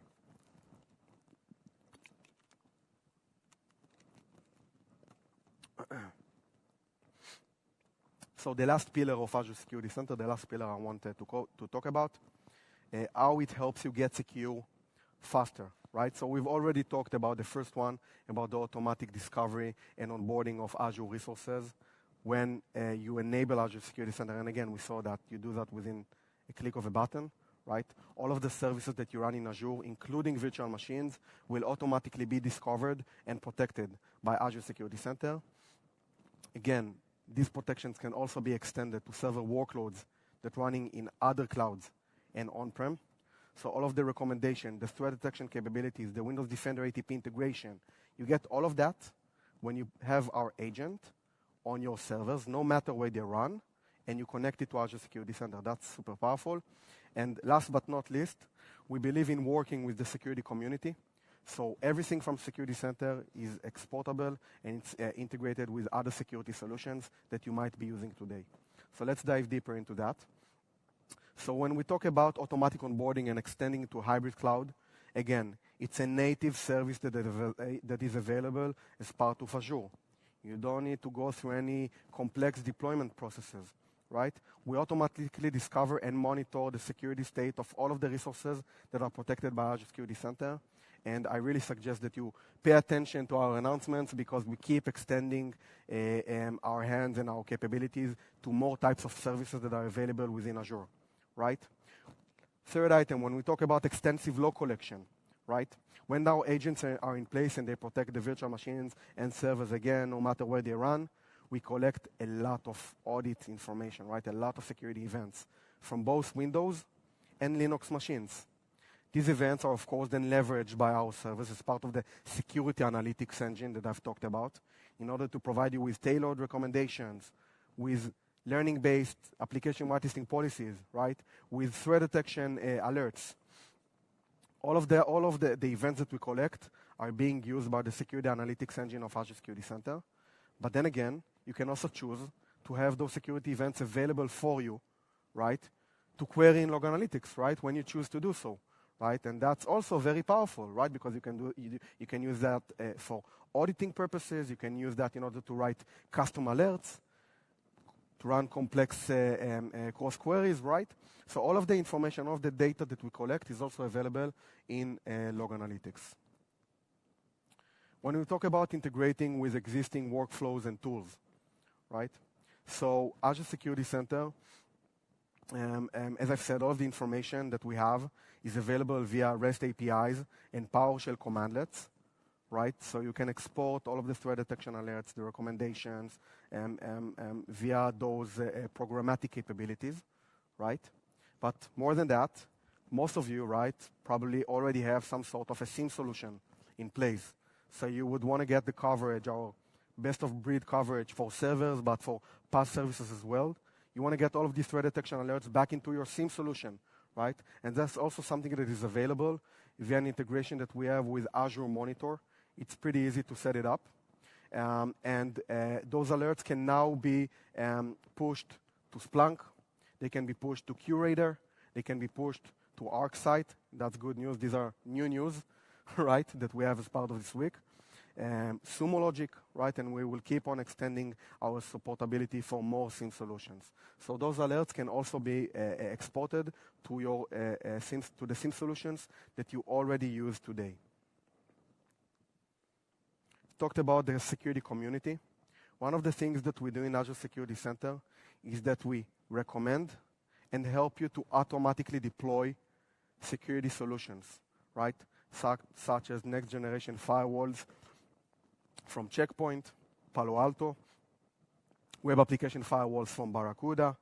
So the last pillar of Azure Security Center, the last pillar I wanted to talk about, how it helps you get secure faster, right? So we've already talked about the first one, about the automatic discovery and onboarding of Azure resources when you enable Azure Security Center. And again, we saw that you do that within a click of a button, right? All of the services that you run in Azure, including virtual machines, will automatically be discovered and protected by Azure Security Center. Again, these protections can also be extended to server workloads that are running in other clouds and on-prem. So all of the recommendation, the threat detection capabilities, the Windows Defender ATP integration, you get all of that when you have our agent on your servers, no matter where they run, and you connect it to Azure Security Center. That's super powerful. And last but not least, we believe in working with the security community. So everything from Security Center is exportable and it's integrated with other security solutions that you might be using today. So let's dive deeper into that. So when we talk about automatic onboarding and extending to hybrid cloud, again, it's a native service that is available as part of Azure. You don't need to go through any complex deployment processes, right? We automatically discover and monitor the security state of all of the resources that are protected by Azure Security Center. And I really suggest that you pay attention to our announcements because we keep extending our hands and our capabilities to more types of services that are available within Azure, right? Third item, when we talk about extensive log collection, right? When our agents are in place and they protect the virtual machines and servers again, no matter where they run, we collect a lot of audit information, right? A lot of security events from both Windows and Linux machines. These events are, of course, then leveraged by our servers as part of the security analytics engine that I've talked about in order to provide you with tailored recommendations, with learning-based application whitelisting policies, right? With threat detection alerts. All of the events that we collect are being used by the security analytics engine of Azure Security Center. But then again, you can also choose to have those security events available for you, right? To query in log analytics, right? When you choose to do so, right? And that's also very powerful, right? Because you can use that for auditing purposes. You can use that in order to write custom alerts, to run complex cross queries, right? So all of the information, all of the data that we collect is also available in log analytics. When we talk about integrating with existing workflows and tools, right? So Azure Security Center, as I've said, all of the information that we have is available via REST APIs and PowerShell commandlets, right? So you can export all of the threat detection alerts, the recommendations, via those programmatic capabilities, right? But more than that, most of you, right, probably already have some sort of a SIEM solution in place. So you would want to get the coverage or best of breed coverage for servers, but for PaaS services as well. You want to get all of these threat detection alerts back into your SIEM solution, right? And that's also something that is available via an integration that we have with Azure Monitor. It's pretty easy to set it up. Those alerts can now be pushed to Splunk. They can be pushed to Curator. They can be pushed to ArcSight. That's good news. These are new news, right, that we have as part of this week. Sumo Logic, right, and we will keep on extending our supportability for more SIEM solutions. So those alerts can also be exported to your to the SIEM solutions that you already use today. Talked about the security community. One of the things that we do in Azure Security Center is that we recommend and help you to automatically deploy security solutions, right? Such as next generation firewalls from Check Point, Palo Alto, web application firewalls from Barracuda,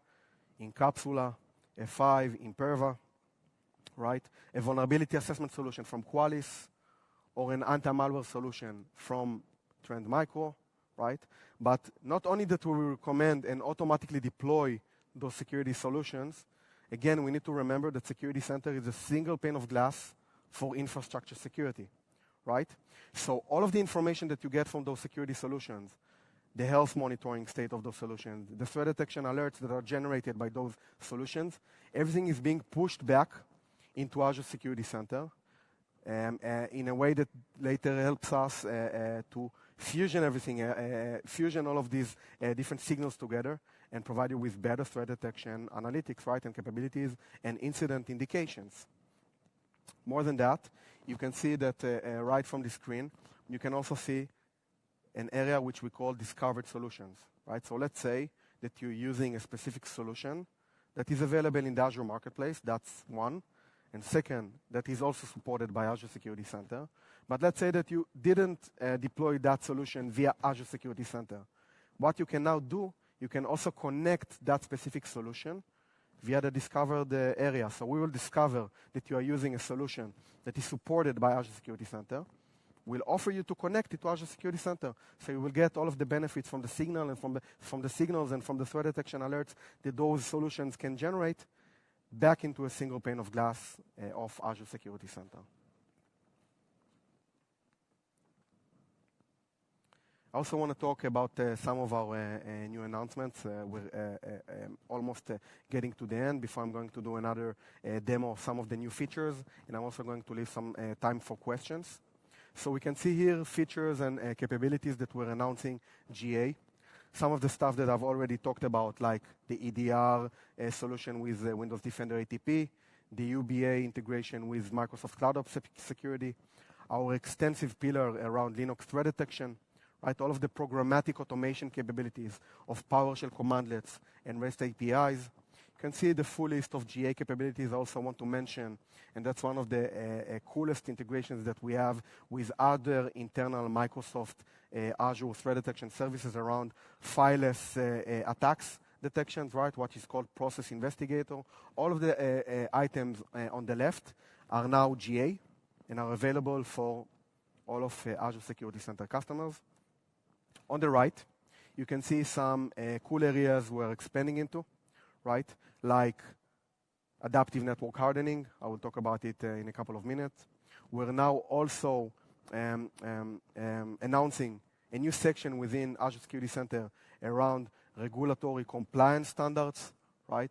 Incapsula, F5, Imperva, right? A vulnerability assessment solution from Qualys, or an anti-malware solution from Trend Micro, right? But not only that we recommend and automatically deploy those security solutions, again, we need to remember that Security Center is a single pane of glass for infrastructure security, right? So all of the information that you get from those security solutions, the health monitoring state of those solutions, the threat detection alerts that are generated by those solutions, everything is being pushed back into Azure Security Center in a way that later helps us to fusion fusion all of these different signals together, and provide you with better threat detection analytics, right, and capabilities and incident indications. More than that, you can see that right from the screen, you can also see an area which we call discovered solutions, right? So let's say that you're using a specific solution that is available in the Azure Marketplace. That's one. And second, that is also supported by Azure Security Center. But let's say that you didn't deploy that solution via Azure Security Center. What you can now do, you can also connect that specific solution via the discovered area. So we will discover that you are using a solution that is supported by Azure Security Center. We'll offer you to connect it to Azure Security Center. So you will get all of the benefits from the signal and from the signals and from the threat detection alerts that those solutions can generate back into a single pane of glass of Azure Security Center. I also want to talk about some of our new announcements. We're almost getting to the end before I'm going to do another demo of some of the new features, and I'm also going to leave some time for questions. So we can see here features and capabilities that we're announcing GA. Some of the stuff that I've already talked about, like the EDR solution with Windows Defender ATP, the UBA integration with Microsoft Cloud Ops Security, our extensive pillar around Linux threat detection, right? All of the programmatic automation capabilities of PowerShell commandlets and REST APIs. You can see the full list of GA capabilities I also want to mention, and that's one of the coolest integrations that we have with other internal Microsoft Azure threat detection services around fileless attacks detections, right? What is called Process Investigator. All of the items on the left are now GA and are available for all of Azure Security Center customers. On the right, you can see some cool areas we're expanding into, right? Like adaptive network hardening. I will talk about it in a couple of minutes. We're now also announcing a new section within Azure Security Center around regulatory compliance standards, right?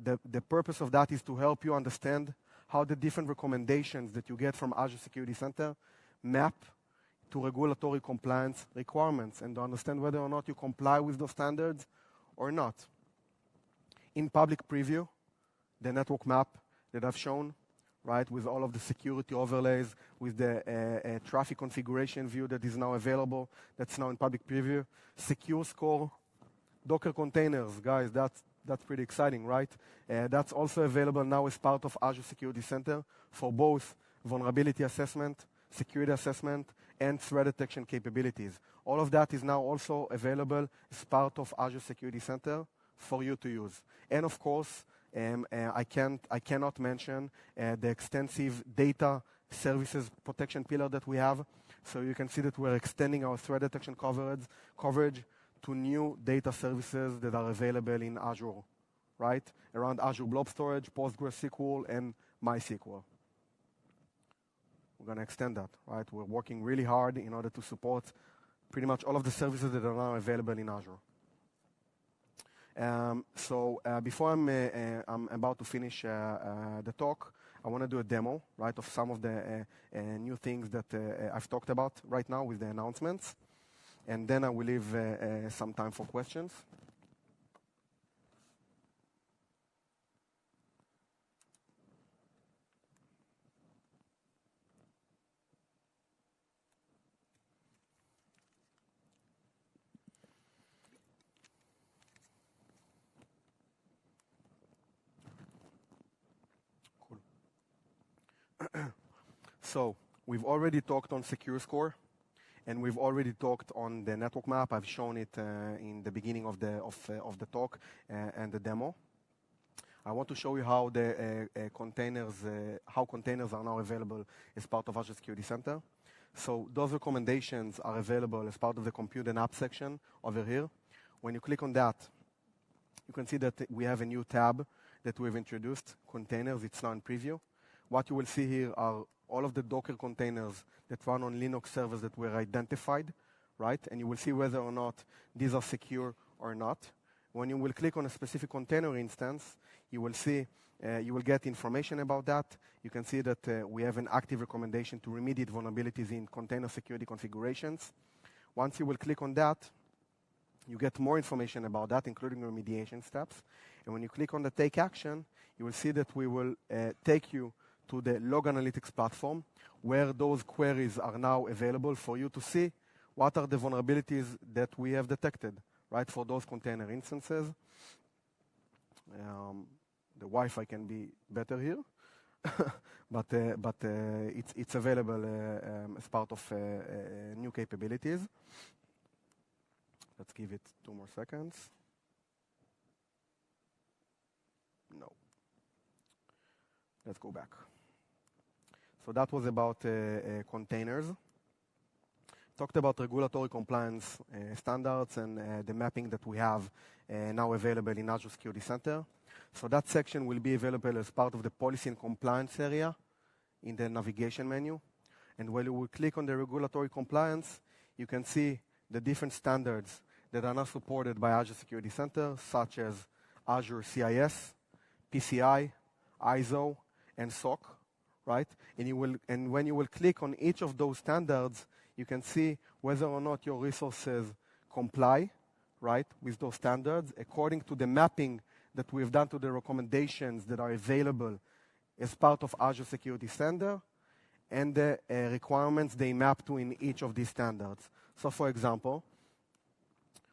The purpose of that is to help you understand how the different recommendations that you get from Azure Security Center map to regulatory compliance requirements, and to understand whether or not you comply with those standards or not. In public preview, the network map that I've shown, right, with all of the security overlays, with the traffic configuration view that is now available, that's now in public preview. Secure Score, Docker containers, guys, that's pretty exciting, right? That's also available now as part of Azure Security Center for both vulnerability assessment, security assessment, and threat detection capabilities. All of that is now also available as part of Azure Security Center for you to use. And of course, I cannot mention the extensive data services protection pillar that we have. So you can see that we're extending our threat detection coverage to new data services that are available in Azure, right? Around Azure Blob Storage, PostgreSQL, and MySQL. We're going to extend that, right? We're working really hard in order to support pretty much all of the services that are now available in Azure. Before I'm about to finish the talk, I want to do a demo, right, of some of the new things that I've talked about right now with the announcements. And then I will leave some time for questions. So we've already talked on Secure Score, and we've already talked on the network map. I've shown it in the beginning of the talk and the demo. I want to show you how the containers are now available as part of Azure Security Center. So those recommendations are available as part of the compute and app section over here. When you click on that, you can see that we have a new tab that we've introduced, containers. It's now in preview. What you will see here are all of the Docker containers that run on Linux servers that were identified, right? And you will see whether or not these are secure or not. When you will click on a specific container instance, you will see, you will get information about that. You can see that we have an active recommendation to remediate vulnerabilities in container security configurations. Once you will click on that, you get more information about that, including remediation steps. And when you click on the Take Action, you will see that we will take you to the Log Analytics platform, where those queries are now available for you to see what are the vulnerabilities that we have detected, right, for those container instances. The Wi-Fi can be better here, but it's available as part of new capabilities. Let's give it 2 more seconds. No. Let's go back. So that was about containers. Talked about regulatory compliance standards and the mapping that we have now available in Azure Security Center. So that section will be available as part of the policy and compliance area in the navigation menu. And when you will click on the regulatory compliance, you can see the different standards that are now supported by Azure Security Center, such as Azure CIS, PCI, ISO, and SOC, right? And when you will click on each of those standards, you can see whether or not your resources comply, right, with those standards according to the mapping that we've done to the recommendations that are available as part of Azure Security Center and the requirements they map to in each of these standards. So, for example,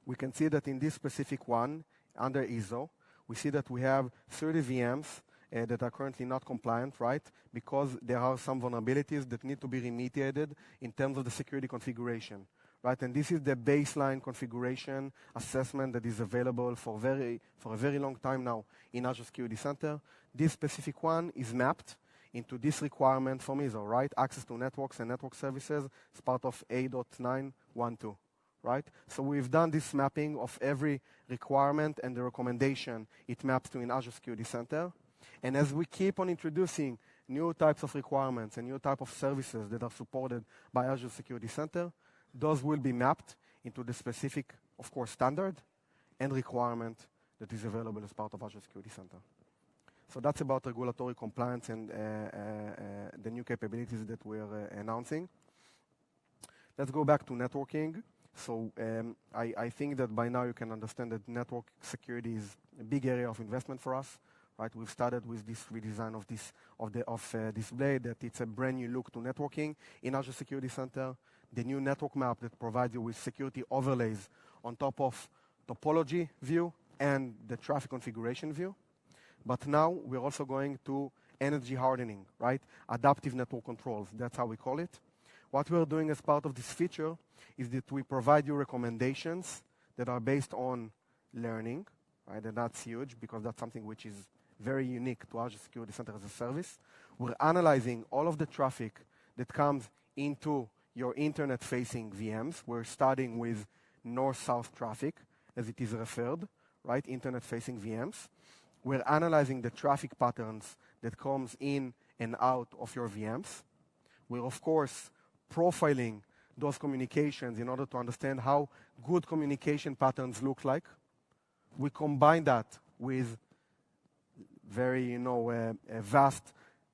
we can see that in this specific one, under ISO, we see that we have 30 VMs that are currently not compliant, right? Because there are some vulnerabilities that need to be remediated in terms of the security configuration, right? And this is the baseline configuration assessment that is available for a very long time now in Azure Security Center. This specific one is mapped into this requirement from ISO, right? Access to networks and network services as part of 8.9.1.2. Right? So we've done this mapping of every requirement and the recommendation it maps to in Azure Security Center. And as we keep on introducing new types of requirements and new type of services that are supported by Azure Security Center, those will be mapped into the specific, of course, standard and requirement that is available as part of Azure Security Center. So that's about regulatory compliance and the new capabilities that we're announcing. Let's go back to networking. So I think that by now you can understand that network security is a big area of investment for us. Right? We've started with this redesign of this blade, that it's a brand new look to networking in Azure Security Center. The new network map that provides you with security overlays on top of topology view and the traffic configuration view. But now we're also going to energy hardening, right? Adaptive network controls, that's how we call it. What we're doing as part of this feature is that we provide you recommendations that are based on learning, right? And that's huge because that's something which is very unique to Azure Security Center as a service. We're analyzing all of the traffic that comes into your internet-facing VMs. We're starting with north-south traffic, as it is referred, right? Internet-facing VMs. We're analyzing the traffic patterns that comes in and out of your VMs. We're, of course, profiling those communications in order to understand how good communication patterns look like. We combine that with very, a vast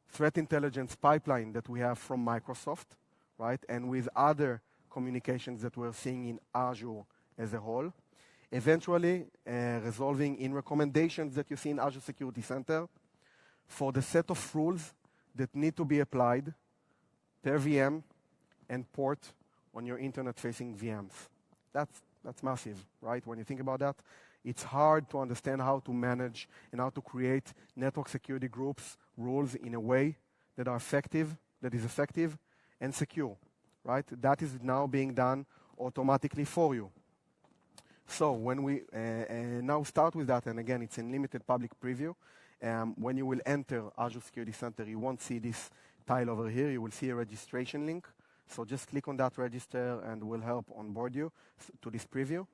threat intelligence pipeline that we have from Microsoft, right? And with other communications that we're seeing in Azure as a whole. Eventually, resolving in recommendations that you see in Azure Security Center for the set of rules that need to be applied per VM and port on your internet-facing VMs. That's massive, right? When you think about that, it's hard to understand how to manage and how to create network security groups, rules in a way that is effective and secure, right? That is now being done automatically for you. So when we now start with that, and again, it's in limited public preview, when you will enter Azure Security Center, you won't see this tile over here. You will see a registration link. So just click on that register and we'll help onboard you to this preview.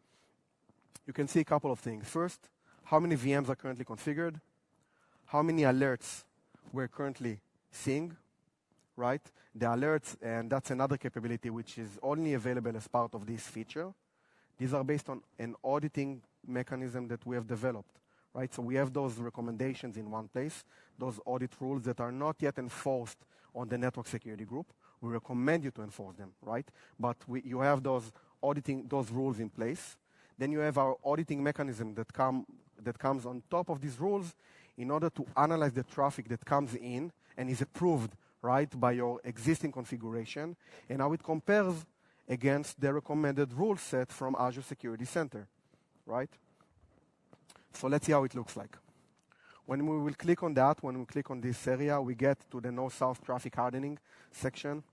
You can see a couple of things. First, how many VMs are currently configured? How many alerts we're currently seeing, right? The alerts, and that's another capability which is only available as part of this feature. These are based on an auditing mechanism that we have developed, right? So we have those recommendations in one place, those audit rules that are not yet enforced on the network security group. We recommend you to enforce them, right? But you have those auditing those rules in place. Then you have our auditing mechanism that comes on top of these rules in order to analyze the traffic that comes in and is approved, right, by your existing configuration, and how it compares against the recommended rule set from Azure Security Center, right? So let's see how it looks like. When we will click on that, when we click on this area, we get to the north-south traffic hardening section,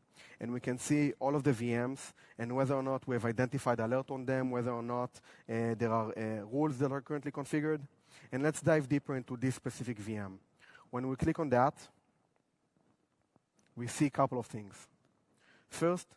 and we can see all of the VMs and whether or not we have identified alert on them, whether or not there are rules that are currently configured. And let's dive deeper into this specific VM. When we click on that, we see a couple of things. First,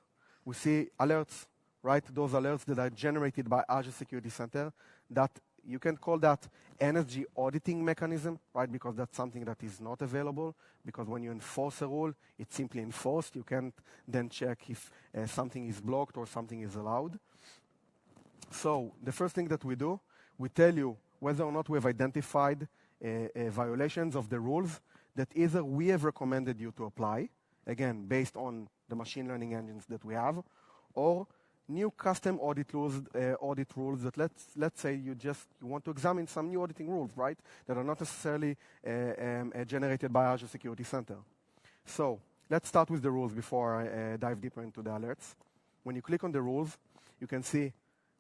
we see alerts, right? Those alerts that are generated by Azure Security Center, that you can call that NSG auditing mechanism, right? Because that's something that is not available, because when you enforce a rule, it's simply enforced. You can't then check if something is blocked or something is allowed. So the first thing that we do, we tell you whether or not we have identified violations of the rules that either we have recommended you to apply, again, based on the machine learning engines that we have, or new custom audit rules that let's say you want to examine some new auditing rules, right, that are not necessarily generated by Azure Security Center. So let's start with the rules before I dive deeper into the alerts. When you click on the rules, you can see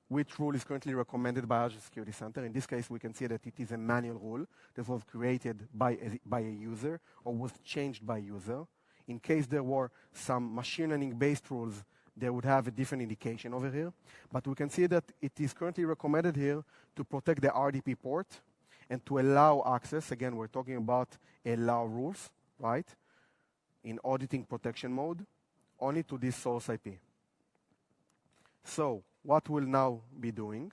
which rule is currently recommended by Azure Security Center. In this case, we can see that it is a manual rule that was created by a user or was changed by a user. In case there were some machine learning-based rules, they would have a different indication over here. But we can see that it is currently recommended here to protect the RDP port and to allow access. Again, we're talking about allow rules, right, in auditing protection mode, only to this source IP. So what we'll now be doing,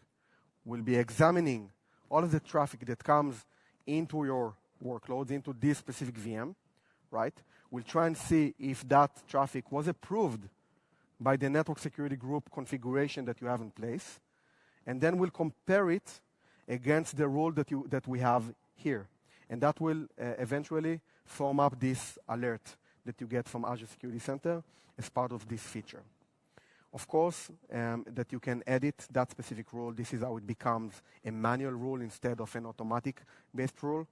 we'll be examining all of the traffic that comes into your workloads, into this specific VM, right? We'll try and see if that traffic was approved by the network security group configuration that you have in place. And then we'll compare it against the rule that we have here. And that will eventually form up this alert that you get from Azure Security Center as part of this feature. Of course, that you can edit that specific rule. This is how it becomes a manual rule instead of an automatic-based rule.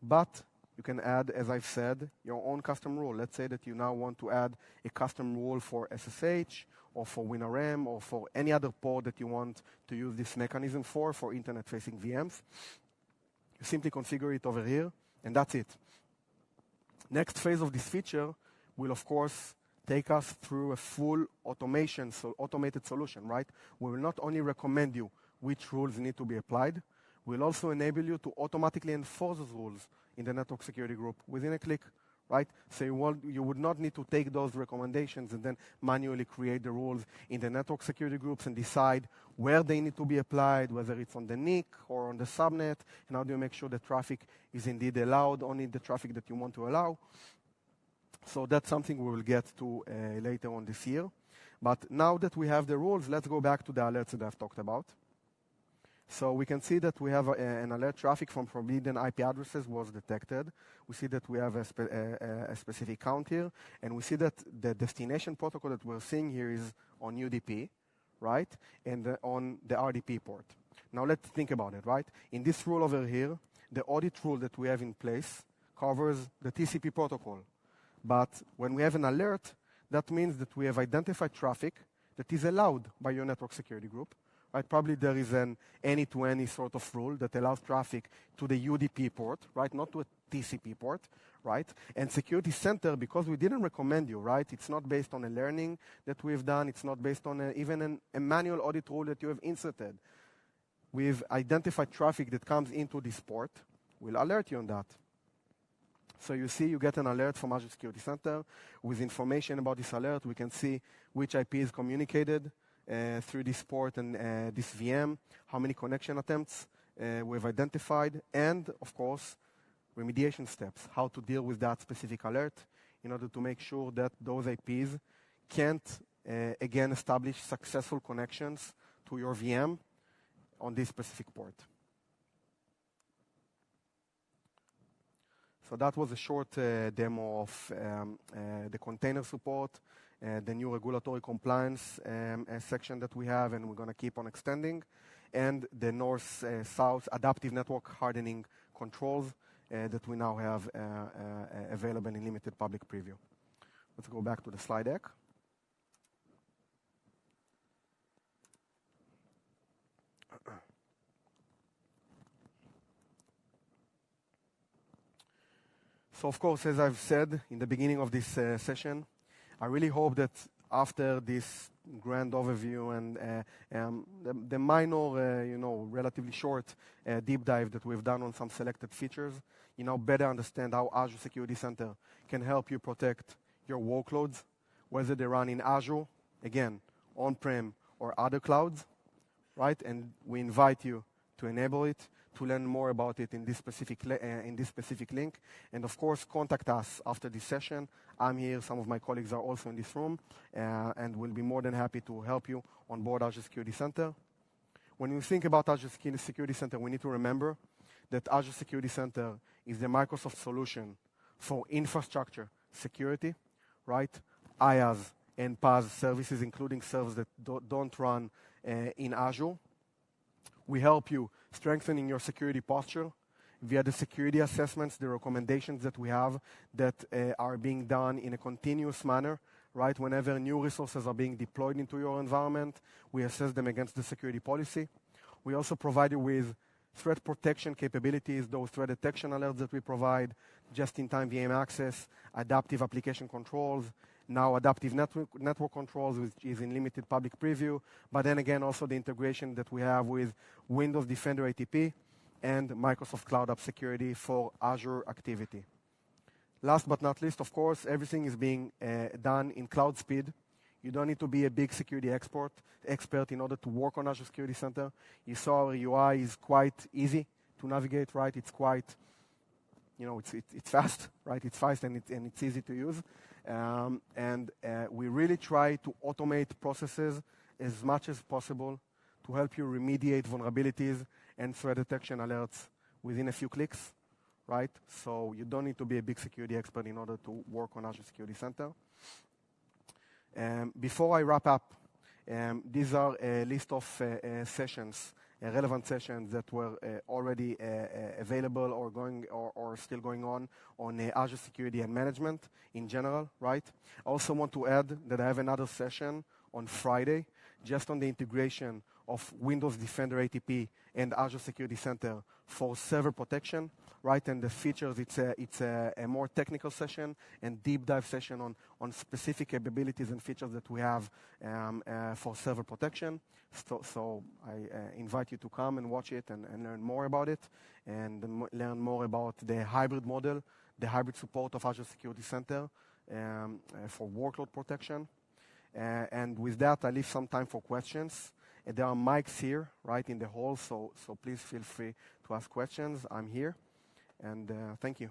But you can add, as I've said, your own custom rule. Let's say that you now want to add a custom rule for SSH or for WinRM or for any other port that you want to use this mechanism for internet-facing VMs. You simply configure it over here, and that's it. Next phase of this feature will, of course, take us through a full automated solution, right? We will not only recommend you which rules need to be applied, we'll also enable you to automatically enforce those rules in the network security group within a click, right? So you would not need to take those recommendations and then manually create the rules in the network security groups and decide where they need to be applied, whether it's on the NIC or on the subnet, and how do you make sure the traffic is indeed allowed, only the traffic that you want to allow. So that's something we will get to later on this year. But now that we have the rules, let's go back to the alerts that I've talked about. So we can see that we have an alert traffic from forbidden IP addresses was detected. We see that we have a specific count here, and we see that the destination protocol that we're seeing here is on UDP, right, and on the RDP port. Now let's think about it, right? In this rule over here, the audit rule that we have in place covers the TCP protocol. But when we have an alert, that means that we have identified traffic that is allowed by your network security group. Right? Probably there is an any-to-any sort of rule that allows traffic to the UDP port, right? Not to a TCP port, right? And Security Center, because we didn't recommend you, right? It's not based on a learning that we've done. It's not based on even a manual audit rule that you have inserted. We've identified traffic that comes into this port. We'll alert you on that. So you see, you get an alert from Azure Security Center with information about this alert. We can see which IP is communicated through this port and this VM, how many connection attempts we've identified, and, of course, remediation steps, how to deal with that specific alert in order to make sure that those IPs can't, again, establish successful connections to your VM on this specific port. So that was a short demo of the container support the new regulatory compliance section that we have, and we're going to keep on extending, and the north-south adaptive network hardening controls that we now have available in limited public preview. Let's go back to the slide deck. So, of course, as I've said in the beginning of this session, I really hope that after this grand overview and the minor, relatively short deep dive that we've done on some selected features, you now better understand how Azure Security Center can help you protect your workloads, whether they run in Azure, again, on-prem or other clouds, right? And we invite you to enable it, to learn more about it in this specific link. And of course, contact us after this session. I'm here, some of my colleagues are also in this room, and we'll be more than happy to help you on board Azure Security Center. When we think about Azure Security Center, we need to remember that Azure Security Center is the Microsoft solution for infrastructure security, right? IaaS and PaaS services, including servers that don't run in Azure. We help you strengthening your security posture via the security assessments, the recommendations that we have that are being done in a continuous manner, right? Whenever new resources are being deployed into your environment, we assess them against the security policy. We also provide you with threat protection capabilities, those threat detection alerts that we provide, just-in-time VM access, adaptive application controls, now adaptive network controls, which is in limited public preview, but then again, also the integration that we have with Windows Defender ATP and Microsoft Cloud App Security for Azure activity. Last but not least, of course, everything is being done in cloud speed. You don't need to be a big security expert in order to work on Azure Security Center. You saw our UI is quite easy to navigate, right? It's quite, it's fast, right? It's fast and it's easy to use. We really try to automate processes as much as possible to help you remediate vulnerabilities and threat detection alerts within a few clicks, right? So you don't need to be a big security expert in order to work on Azure Security Center. Before I wrap up, these are a list of sessions, relevant sessions that were already available or still going on Azure Security and Management in general, right? I also want to add that I have another session on Friday just on the integration of Windows Defender ATP and Azure Security Center for server protection, right? And the features, it's a more technical session and deep dive session on specific capabilities and features that we have for server protection. So I invite you to come and watch it and learn more about it and learn more about the hybrid model, the hybrid support of Azure Security Center for workload protection. And with that, I leave some time for questions. There are mics here, right, in the hall, so please feel free to ask questions. I'm here, and thank you.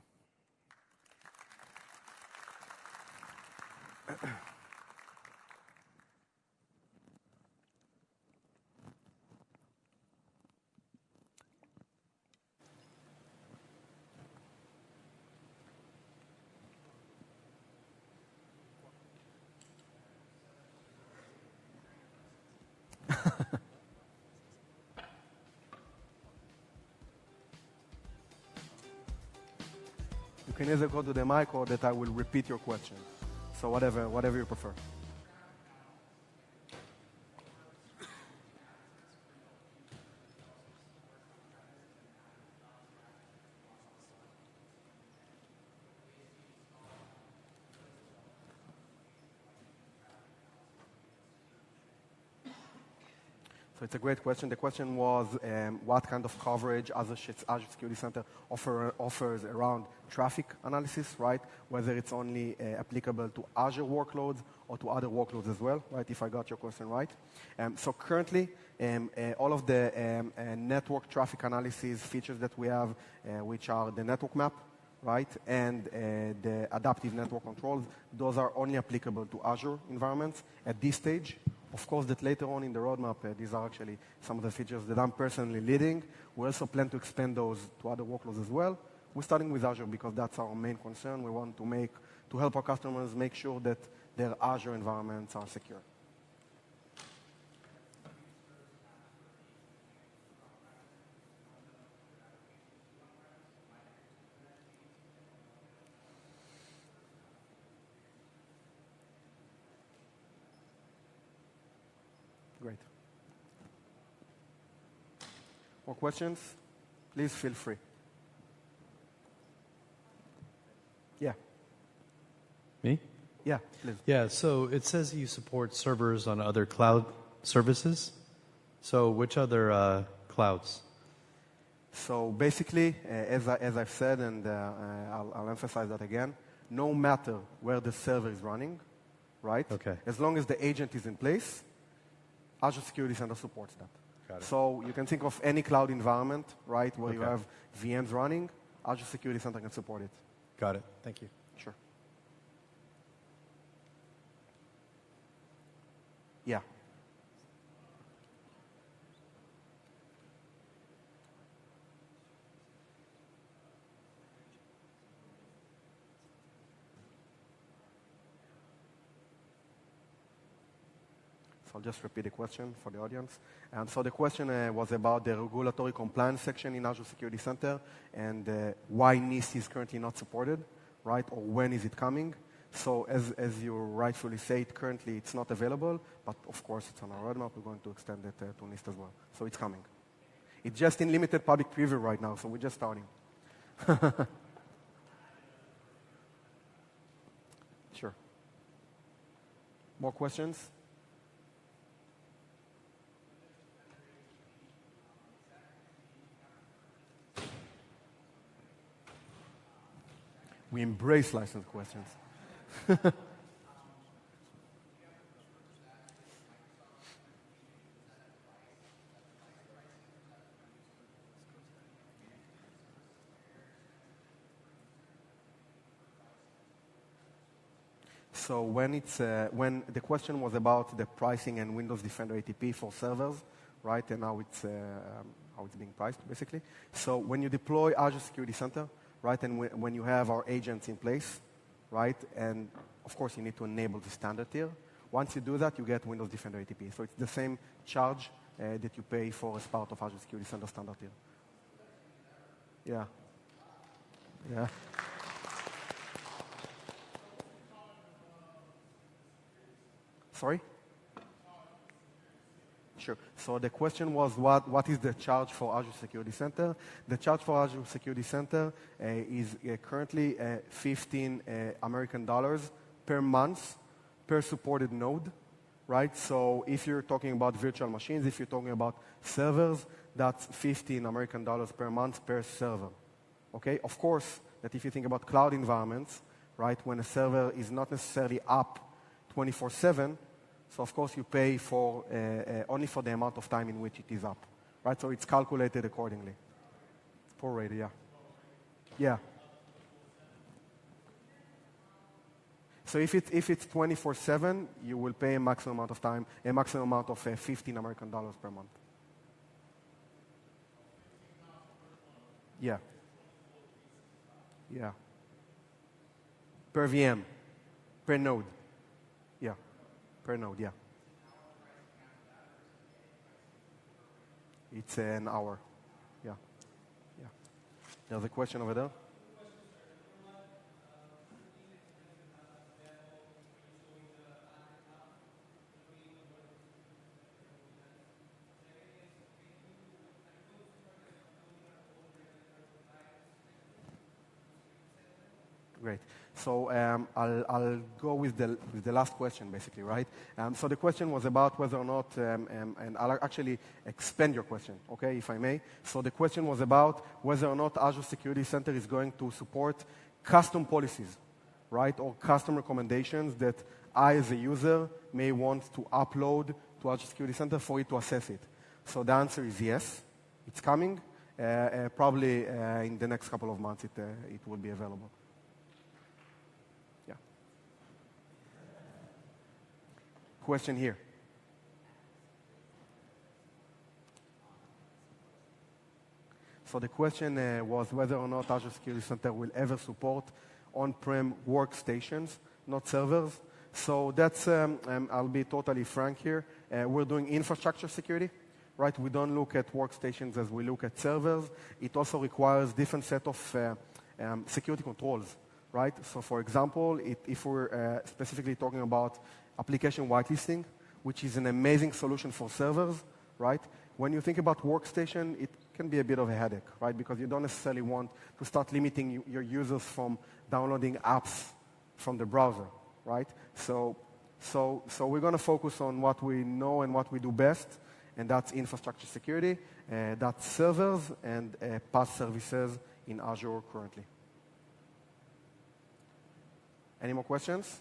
You can either go to the mic or that I will repeat your question. So whatever you prefer. So it's a great question. The question was what kind of coverage Azure Security Center offers around traffic analysis, right? Whether it's only applicable to Azure workloads or to other workloads as well, right? If I got your question right. So currently, all of the network traffic analysis features that we have, which are the network map, right, and the adaptive network controls, those are only applicable to Azure environments at this stage. Of course, that later on in the roadmap, these are actually some of the features that I'm personally leading. We also plan to expand those to other workloads as well. We're starting with Azure because that's our main concern. We want to help our customers make sure that their Azure environments are secure. Great. More questions? Please feel free. Yeah. Me? Yeah, please. Yeah, so it says you support servers on other cloud services. So which other clouds? So basically, as I've said, and I'll emphasize that again, no matter where the server is running, right? Okay. As long as the agent is in place, Azure Security Center supports that. Got it. So you can think of any cloud environment, right, where you Okay. have VMs running, Azure Security Center can support it. Got it. Thank you. Sure. Yeah. So I'll just repeat the question for the audience. And so the question was about the regulatory compliance section in Azure Security Center and why NIST is currently not supported, right? Or when is it coming? So as you rightfully say, currently it's not available, but of course it's on our roadmap. We're going to extend it to NIST as well. So it's coming. It's just in limited public preview right now, so we're just starting. Sure. More questions? We embrace license questions. So when the question was about the pricing and Windows Defender ATP for servers, right? And how it's being priced, basically. So when you deploy Azure Security Center, right, and when you have our agents in place, right, and of course you need to enable the standard tier. Once you do that, you get Windows Defender ATP. So it's the same charge that you pay for as part of Azure Security Center standard tier. Yeah. Yeah. Sorry? Sure. So the question was what is the charge for Azure Security Center? The charge for Azure Security Center is currently $15 American per month per supported node, right? So if you're talking about virtual machines, if you're talking about servers, that's $15 American per month per server. Okay? Of course, that if you think about cloud environments, right, when a server is not necessarily up 24/7, so of course you pay for only for the amount of time in which it is up, right? So it's calculated accordingly. Prorated, yeah. Yeah. So if it's 24/7, you will pay a maximum amount of time, a maximum amount of $15 American per month. Yeah. Yeah. Per VM, per node. Yeah. Per node, yeah. It's an hour. Yeah. Yeah. There's a question over there. Great. So I'll go with the last question, basically, right? So the question was about whether or not, and I'll actually expand your question, okay, if I may. So the question was about whether or not Azure Security Center is going to support custom policies, right, or custom recommendations that I, as a user, may want to upload to Azure Security Center for it to assess it. So the answer is yes, it's coming. Probably in the next couple of months it will be available. Question here. So the question was whether or not Azure Security Center will ever support on-prem workstations, not servers. So that's, I'll be totally frank here. We're doing infrastructure security, right? We don't look at workstations as we look at servers. It also requires different set of security controls, right? So for example, if we're specifically talking about application whitelisting, which is an amazing solution for servers, right? When you think about workstation, it can be a bit of a headache, right? Because you don't necessarily want to start limiting your users from downloading apps from the browser, right? So we're going to focus on what we know and what we do best, and that's infrastructure security, that's servers and PaaS services in Azure currently. Any more questions?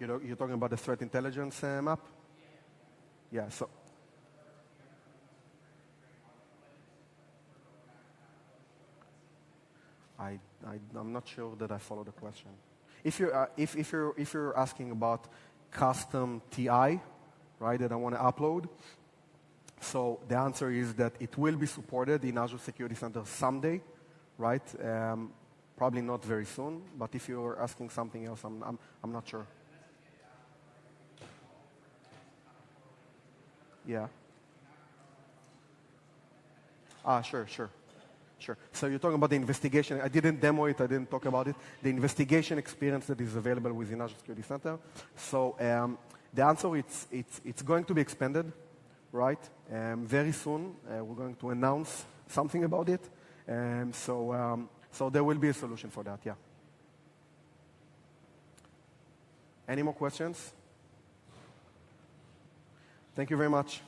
You're talking about the threat intelligence map? Yeah, so I'm not sure that I follow the question. If you're asking about custom TI, right, that I want to upload, so the answer is that it will be supported in Azure Security Center someday, right? Probably not very soon, but if you're asking something else, I'm not sure. Yeah. Sure. So you're talking about the investigation. I didn't demo it. I didn't talk about it. The investigation experience that is available within Azure Security Center. So the answer, it's going to be expanded, right? Very soon, we're going to announce something about it. So there will be a solution for that, yeah. Any more questions? Thank you very much.